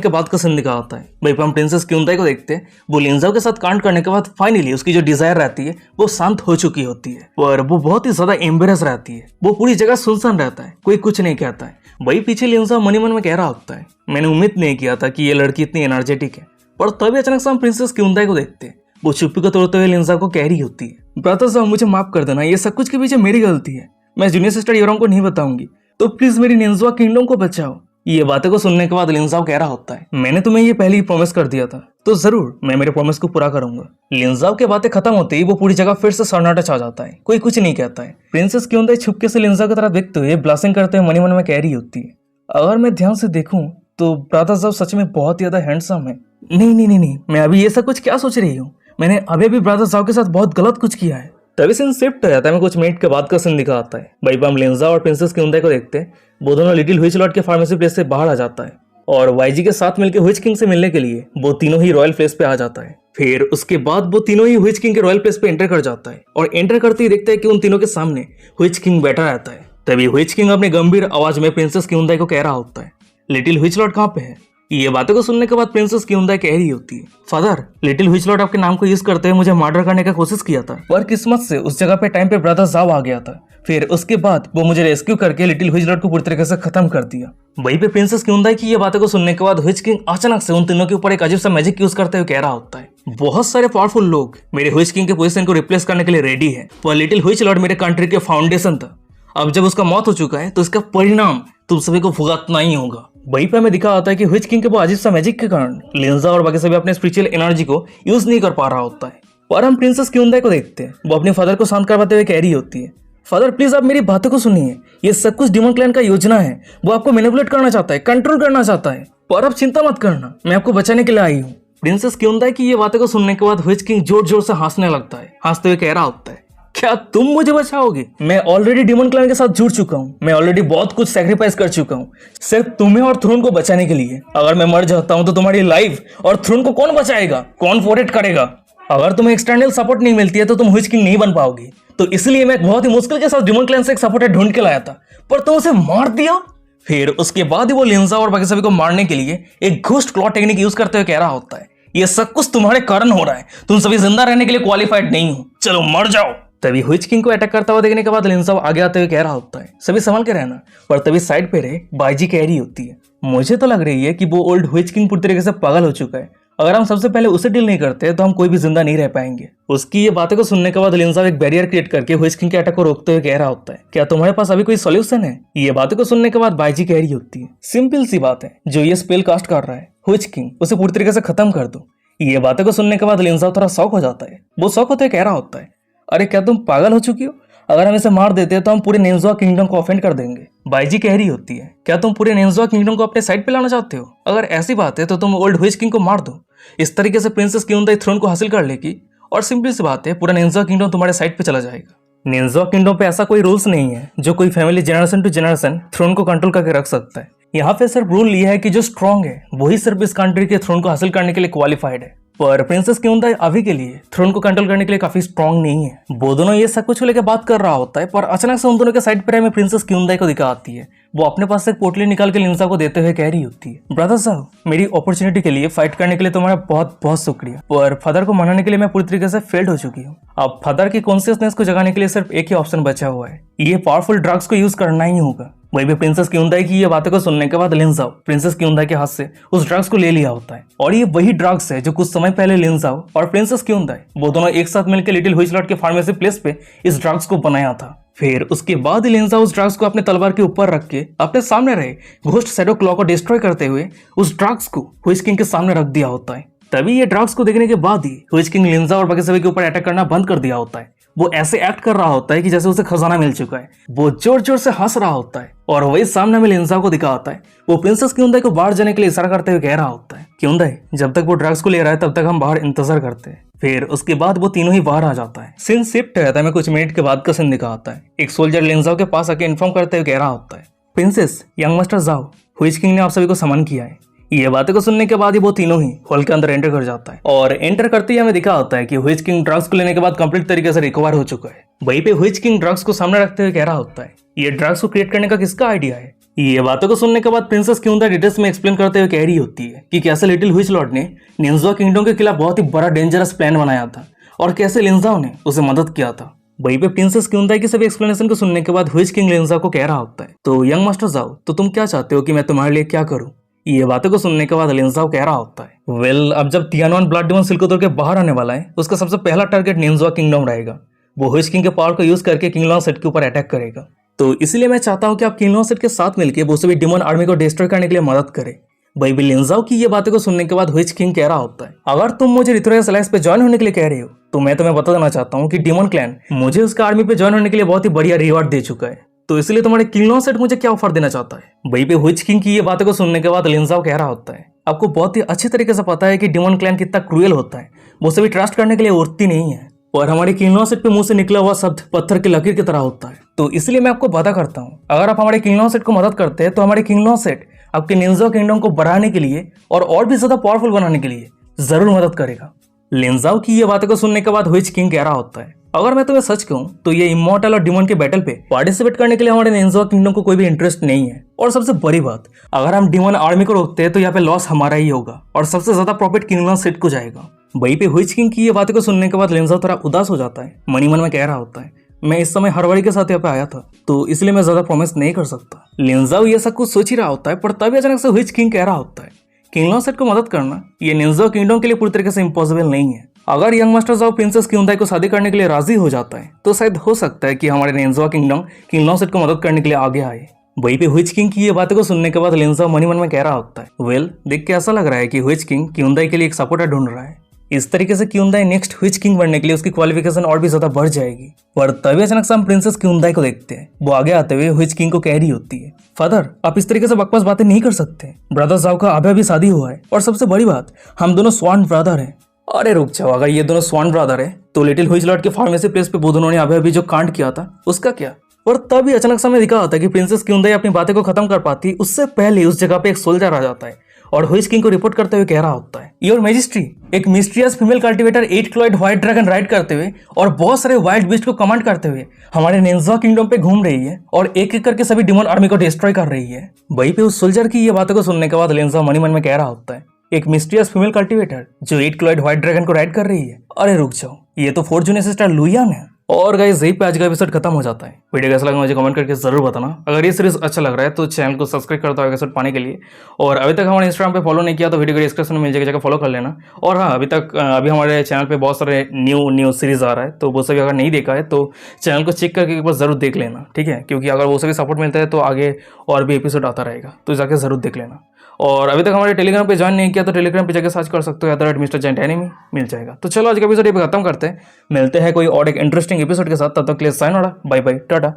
के बाद का सीन दिखा आता है। वहीं पर हम प्रिंसेस क्यूंदाई को देखते हैं, वो लिंजाओ के साथ कांड करने के बाद फाइनली उसकी जो डिजायर रहती है वो शांत हो चुकी होती है, पर वो बहुत ही ज्यादा एम्बेरस रहती है। वो पूरी जगह सुनसान रहता है, कोई कुछ नहीं कहता है। वही पीछे लिंजाओ मनी मन में कह रहा होता है, मैंने उम्मीद नहीं किया था कि ये लड़की इतनी एनर्जेटिक है। पर तभी अचानक से हम प्रिंसेस क्यूंदाई को देखते हैं, वो चुप्पी को तोड़ते हुए लिंजाओ को कह रही होती है, ब्रदर साहब मुझे माफ कर देना, ये सब कुछ के पीछे मेरी गलती है। मैं जूनियर सिस्टर योरोंग को नहीं बताऊंगी, तो प्लीज मेरी निंजा किंगडम को बचाओ। ये बातें को सुनने के बाद लिंजाओ कह रहा होता है, मैंने तुम्हें ये पहले ही प्रॉमिस कर दिया था, तो जरूर मैं मेरे प्रॉमिस को पूरा करूंगा। लिंजाओ के बातें खत्म होते ही वो पूरी जगह फिर से सन्नाटा छा जाता है, कोई कुछ नहीं कहता है। प्रिंसेस क्योंदाई छुपके से लिंजाओ की तरफ देखते हुए ब्लासिंग करते हुए मनी मन में कह रही होती है, अगर मैं ध्यान से देखूं तो ब्रदर साहब सच में बहुत ज्यादा हैंडसम है। नहीं नहीं नहीं नहीं, मैं अभी ये सब कुछ क्या सोच रही हूँ, मैंने अभी भी ब्रदर साहब के साथ बहुत गलत कुछ किया है। तभी सीन शिफ्ट हो जाता है, मैं कुछ मिनट के बाद का सीन दिखाता है। भाई हम लिंजाओ और प्रिंसेस क्योंदाई को देखते हैं, वो दोनों लिटिल हुइच लॉर्ड के फार्मेसी प्लेस से बाहर आ जाता है और वाईजी के साथ मिलकर हुइच किंग से मिलने के लिए वो तीनों ही रॉयल प्लेस पे आ जाता है। फिर उसके बाद वो तीनों ही हुइच किंग के रॉयल प्लेस पे एंटर कर जाता है और एंटर करते ही देखता है कि उन तीनों के सामने हुइच किंग बैठा रहता है। तभी हुइच किंग अपने गंभीर आवाज में प्रिंसेस क्योंदाई को कह रहा होता है, लिटिल हुइच लॉर्ड कहाँ पे है। ये बातों को सुनने के बाद प्रिंसेस क्योंदाई कह रही होती है, फादर लिटिल हुइच लॉर्ड आपके नाम को यूज करते हुए मुझे मर्डर करने का कोशिश किया था, पर किस्मत से उस जगह पे टाइम पे ब्रदर जाओ आ गया था। फिर उसके बाद वो मुझे रेस्क्यू करके लिटिल हुइच लॉर्ड को पूरी तरीके से खत्म कर दिया। वहीं पे प्रिंसेस क्योंदाई की ये बातों को सुनने के बाद हुइच किंग अचानक से उन तीनों के ऊपर एक अजीब सा मैजिक यूज करते हुए कह रहा होता है, बहुत सारे पावरफुल लोग मेरे हुइच किंग के पोजीशन को रिप्लेस करने के लिए रेडी है, पर लिटिल हुइच लॉर्ड मेरे कंट्री के फाउंडेशन था। अब जब उसका मौत हो चुका है तो इसका परिणाम तुम सभी को भुगतना ही होगा। वहीं पे हमें दिखा होता है कि हुइच किंग के वो अजीब सा मैजिक के कारण लिंजा और बाकी सभी अपने स्पिरिचुअल एनर्जी को यूज नहीं कर पा रहा होता है। और हम प्रिंसेस क्योंदाई को देखते हैं, वो अपने फादर को शांत करवाते हुए कह रही होती है, फादर प्लीज आप मेरी बातों को सुनिए, ये सब कुछ डिमन क्लैन का योजना है, वो आपको मैनिपुलेट करना चाहता है, कंट्रोल करना चाहता है, पर आप चिंता मत करना, मैं आपको बचाने के लिए आई हूँ। प्रिंसेस क्योंदाई की ये बातें को सुनने के बाद हुइच किंग जोर जोर से हंसने लगता है, हंसते हुए कह रहा होता है, क्या तुम मुझे बचाओगे? मैं ऑलरेडी डिमन क्लैन के साथ जुड़ चुका हूँ, मैं ऑलरेडी बहुत कुछ सैक्रिफाइस कर चुका हूँ सिर्फ तुम्हें और थ्रोन को बचाने के लिए। अगर मैं मर जाता हूँ तो तुम्हारी लाइफ और थ्रोन को कौन बचाएगा, कौन प्रोटेक्ट करेगा? अगर तुम्हें एक्सटर्नल सपोर्ट नहीं मिलती है तो तुम हुइच किंग नहीं बन पाओगी। तो इसलिए मैं बहुत ही मुश्किल के साथ डिमन क्लैन से एक सपोर्टर ढूंढ के लाया था, पर तुम उसे मार दिया। फिर उसके बाद ही वो लिंजा और बाकी सभी को मारने के लिए एक घोस्ट क्लॉ टेक्निक यूज करते हुए कह रहा होता है, ये सब कुछ तुम्हारे कारण हो रहा है, तुम सभी जिंदा रहने के लिए क्वालिफाइड नहीं हो, चलो मर जाओ। तभी हुइच किंग को अटैक करता हुआ देखने के बाद लिंजा आगे आते हुए कह रहा होता है, सभी संभल के रहना। पर तभी साइड पे रहे बाईजी कह रही होती है, मुझे तो लग रही है कि वो ओल्ड हुइच किंग पूरी तरीके से पागल हो चुका है, अगर हम सबसे पहले उसे डील नहीं करते तो हम कोई भी जिंदा नहीं रह पाएंगे। उसकी ये बातें को सुनने के बाद लिंजा एक बैरियर क्रिएट करके हुइच किंग के अटैक को रोकते हुए कह रहा होता है, क्या तुम्हारे पास अभी कोई सोल्यूशन है? ये बातें को सुनने के बाद बाईजी कह रही होती है, सिंपल सी बात है, जो ये स्पेल कास्ट कर रहा है हुइच किंग उसे पूरी तरीके से खत्म कर दो। ये बातें को सुनने के बाद लिंजा थोड़ा शॉक हो जाता है, वो शॉक होते हुए कह रहा होता है, अरे क्या तुम पागल हो चुकी हो? अगर हम इसे मार देते तो हम पूरे निंजा किंगडम को ऑफेंड कर देंगे। बाईजी कह रही होती है, क्या तुम पूरे निंजा किंगडम को अपने साइड पे लाना चाहते हो? अगर ऐसी बात है तो तुम ओल्ड हुइच किंग को मार दो, इस तरीके से प्रिंसेस क्योंदाई थ्रोन को हासिल कर लेगी और सिंपल सी बात है, पूरा निंजा किंगडम तुम्हारे साइड पे चला जाएगा। निंजा किंगडम पे ऐसा कोई रूल्स नहीं है जो कोई family generation to generation throne को कंट्रोल करके रख सकता है। यहाँ पे सिर्फ रूल ये है कि जो स्ट्रॉन्ग है वही सिर्फ इस कंट्री के थ्रोन को हासिल करने के लिए क्वालिफाइड है। पर प्रिंसेस क्योंदाई अभी के लिए थ्रोन को कंट्रोल करने के लिए काफी स्ट्रॉन्ग नहीं है। वो दोनों ये सब कुछ लेकर बात कर रहा होता है, पर अचानक से उन दोनों के साइड पर हमें प्रिंसेस क्योंदाई को दिखा आती है। वो अपने पास से एक पोटली निकाल के लिंजा को देते हुए कह रही होती है, ब्रदर साहब मेरी अपॉर्चुनिटी के लिए फाइट करने के लिए तुम्हारा बहुत बहुत शुक्रिया, पर फादर को मनाने के लिए मैं पूरी तरीके से फेल्ड हो चुकी हूँ। अब फादर की कॉन्शियसनेस को जगाने के लिए सिर्फ एक ही ऑप्शन बचा हुआ है, ये पावरफुल ड्रग्स को यूज करना ही होगा। वही भी प्रिंसेस क्योंदाई की ये बातें को सुनने के बाद लिंजाओ प्रिंसेस क्योंदाई के हाथ से उस ड्रग्स को ले लिया होता है, और ये वही ड्रग्स है जो कुछ समय पहले लिंजाओ और प्रिंसेस क्योंदाई वो दोनों एक साथ मिलकर लिटिल हुइच लॉर्ड के फार्मेसी प्लेस पे इस ड्रग्स को बनाया था। फिर उसके बाद लिंजाओ उस ड्रग्स को अपने तलवार के ऊपर रख के अपने सामने रहे घोस्ट शैडो क्लॉ को डिस्ट्रॉय करते हुए उस ड्रग्स को हुइच किंग के सामने रख दिया होता है। तभी ये ड्रग्स को देखने के बाद ही हुइच किंग लिंजा और बाकी सभी के ऊपर अटैक करना बंद कर दिया होता है। वो ऐसे एक्ट कर रहा होता है कि जैसे उसे खजाना मिल चुका है। वो जोर जोर से हंस रहा होता है और वही सामने में लिंजा को दिखा होता है। वो प्रिंसेस क्योंदाई को बाहर जाने के लिए इशारा करते हुए कह रहा होता है, क्योंदाई जब तक वो ड्रग्स को ले रहा है तब तक हम बाहर इंतजार करते हैं। फिर उसके बाद वो तीनों ही बाहर आ जाता है। सीन शिफ्ट रहता है, मैं कुछ मिनट के बाद का सीन दिखा आता है। एक सोल्जर लिंजा के पास आके इन्फॉर्म करते हुए कह रहा होता है, प्रिंसेस यंग मास्टर जाओ, हुइच किंग ने आप सभी को समन किया है। ये बातें को सुनने के बाद ही वो तीनों ही हॉल के अंदर एंटर कर जाता है, और एंटर करते ही हमें दिखा होता है कि हुइच किंग ड्रग्स को लेने के बाद कंप्लीट तरीके से रिकवर हो चुका है। वहीं पे हुइच किंग ड्रग्स को सामने रखते हुए कह रहा होता है, ये ड्रग्स को क्रिएट करने का किसका आइडिया है? ये बातों को सुनने के बाद प्रिंसेस क्योंदाई डिटेल्स में एक्सप्लेन करते हुए कह रही होती है कि कैसे लिटिल हुइच लॉर्ड ने निंजा किंगडम के खिलाफ बहुत ही बड़ा डेंजरस प्लान बनाया था और कैसे लिंजाओ ने उसे मदद किया था। वहीं पे प्रिंसेस क्योंदाई की सभी एक्सप्लेनेशन को सुनने के बाद हुइच किंग लिंजा को कह रहा होता है, तो यंग मास्टर जाओ, तो तुम क्या चाहते हो कि मैं तुम्हारे लिए क्या करूं? ये बातों को सुनने के बाद लिंजाओ कह रहा होता है, वेल अब जब तियानवान ब्लड डेमन सिल्क को तोड़ के बाहर आने वाला है, उसका सबसे पहला टारगेट निंजा किंगडम रहेगा। वो हुइच किंग के पावर को यूज करके किंगलॉन्ग सेट के ऊपर अटैक करेगा। तो इसलिए मैं चाहता हूँ कि आप किन लॉसेट के साथ मिलकर वो सभी डिमन आर्मी को डिस्ट्रॉय करने के लिए मदद करें। भाई लिंजाओ की ये बातें को सुनने के बाद व्हिच किंग कह रहा होता है, अगर तुम मुझे रिथोरियस अलायंस पे ज्वाइन होने के लिए कह रहे हो तो मैं तुम्हें बता देना चाहता हूँ कि डिमन क्लैन मुझे उसका आर्मी पे ज्वाइन होने के लिए बहुत ही बढ़िया रिवॉर्ड दे चुका है, तो इसलिए तुम्हारे किंग लॉसेट मुझे क्या ऑफर देना चाहता है। वहीं पे व्हिच किंग की ये बातें को सुनने के बाद लिंजाओ कह रहा होता है, आपको बहुत ही अच्छे तरीके से पता है कि डिमन क्लैन कितना क्रूएल होता है, वो सभी ट्रस्ट करने के लिए उठती नहीं है और हमारे किंग लॉसेट पे मुंह से निकला हुआ शब्द पत्थर की लकीर की तरह होता है। तो इसलिए मैं आपको वादा करता हूँ, अगर आप हमारे किंग लॉसेट को मदद करते हैं तो हमारे किंग लॉसेट आपके निंजा किंगडम को बढ़ाने के लिए और भी ज्यादा पावरफुल बनाने के लिए जरूर मदद करेगा। लिंजाओ की ये बातें को सुनने के बाद व्हिच किंग कह रहा होता है, अगर मैं तुम्हें सच कहूं तो ये इमॉर्टल और डिमन के बैटल पे पार्टिसिपेट करने के लिए हमारे निंजा किंगडम को कोई भी इंटरेस्ट नहीं है, और सबसे बड़ी बात, अगर हम डिमन आर्मी को रोकते हैं तो यहाँ पे लॉस हमारा ही होगा और सबसे ज्यादा प्रॉफिट किंग लॉसेट को जाएगा। वहीं पे व्हिच किंग की ये बातें को सुनने के बाद लिंजाओ थोड़ा उदास हो जाता है, मनी मन में कह रहा होता है, मैं इस समय हरवरी के साथ यहाँ पे आया था तो इसलिए मैं ज्यादा प्रॉमिस नहीं कर सकता। लिंजाओ ये सब कुछ सोच ही रहा होता है, पर तभी अचानक से व्हिच किंग कह रहा होता है, किंग लॉसेट को मदद करना ये निंजा किंगडम के लिए पूरी तरीके से इम्पॉसिबल नहीं है। अगर यंग मास्टर्स ऑफ प्रिंसेस क्यूंदाई को शादी करने के लिए राजी हो जाता है तो शायद हो सकता है कि हमारे निंजा किंगडम किंग लॉसेट को मदद करने के लिए आगे आए। वहीं पे व्हिच किंग की ये बातें को सुनने के बाद लिंजाओ मनी मन में कह रहा होता है, वेल देख के ऐसा लग रहा है कि व्हिच किंग क्यूंदाई के लिए एक सपोर्टर ढूंढ रहा है। इस तरीके से क्यूंदाई नेक्स्ट व्हिच किंग बनने के लिए उसकी क्वालिफिकेशन और भी ज्यादा बढ़ जाएगी। पर तभी अचानक से हम प्रिंसेस क्यूंदाई को देखते हैं, वो आगे आते हुए व्हिच किंग को कह रही होती है, फादर आप इस तरीके से बकवास बातें नहीं कर सकते, ब्रदर जाओ का अभी शादी हुआ है और सबसे बड़ी बात हम दोनों स्वान ब्रदर हैं। अरे रुक जाओ, अगर ये दोनों स्वान ब्रदर है तो लिटिल व्हिच लॉर्ड के फार्मेसी प्लेस पे वो दोनों ने अभी जो कांड किया था उसका क्या। और तभी अचानक से हमें दिखा होता है कि प्रिंसेस क्यूंदाई अपनी बातें को खत्म कर पाती उससे पहले उस जगह पे एक सोल्जर आ जाता है और व्हिच किंग को रिपोर्ट करते हुए कह रहा होता है, योर मैजेस्टी, एक mysterious female cultivator 8 cloud white dragon ride करते हुए और बहुत सारे वाइल्ड बीस्ट को कमांड करते हुए हमारे निंजा किंगडम पे घूम रही है और एक एक करके सभी डिमन आर्मी को डिस्ट्रॉय कर रही है। वहीं पे उस सोल्जर की ये बातों को सुनने के बाद लिंजा मनी मन में कह रहा होता है, एक मिस्टीरियस फीमेल कल्टिवेटर जो 8 क्लॉइड व्हाइट ड्रैगन को राइड कर रही है। अरे रुक जाओ, ये तो 4 जूनियर सिस्टर लुयान है। और गाइस यही पे आज का एपिसोड खत्म हो जाता है। वीडियो कैसा लगा मुझे कमेंट करके जरूर बताना। अगर ये सीरीज अच्छा लग रहा है तो चैनल को सब्सक्राइब करता होगा एपिसोड पाने के लिए, और अभी तक हमारे इंस्टाग्राम पे फॉलो नहीं किया तो वीडियो के डिस्क्रिप्शन में मिल जाएगा, फॉलो कर लेना। और हाँ, अभी हमारे चैनल पे बहुत सारे न्यू सीरीज आ रहा है, तो वो सभी अगर नहीं देखा है तो चैनल को चेक करके एक बार जरूर देख लेना, ठीक है, क्योंकि अगर वो सभी सपोर्ट मिलता है तो आगे और भी एपिसोड आता रहेगा, तो जाके जरूर देख लेना। और अभी तक हमारे टेलीग्राम पे ज्वाइन नहीं किया तो टेलीग्राम पे जाकर सर्च कर सकते हो, मिस्टर जैंट एनिमी मिल जाएगा। तो चलो आज का एपिसोड ये खत्म करते हैं, मिलते हैं कोई और एक इंटरेस्टिंग एपिसोड के साथ, तब तक के लिए साइन हो रहा, बाय बाय टाटा।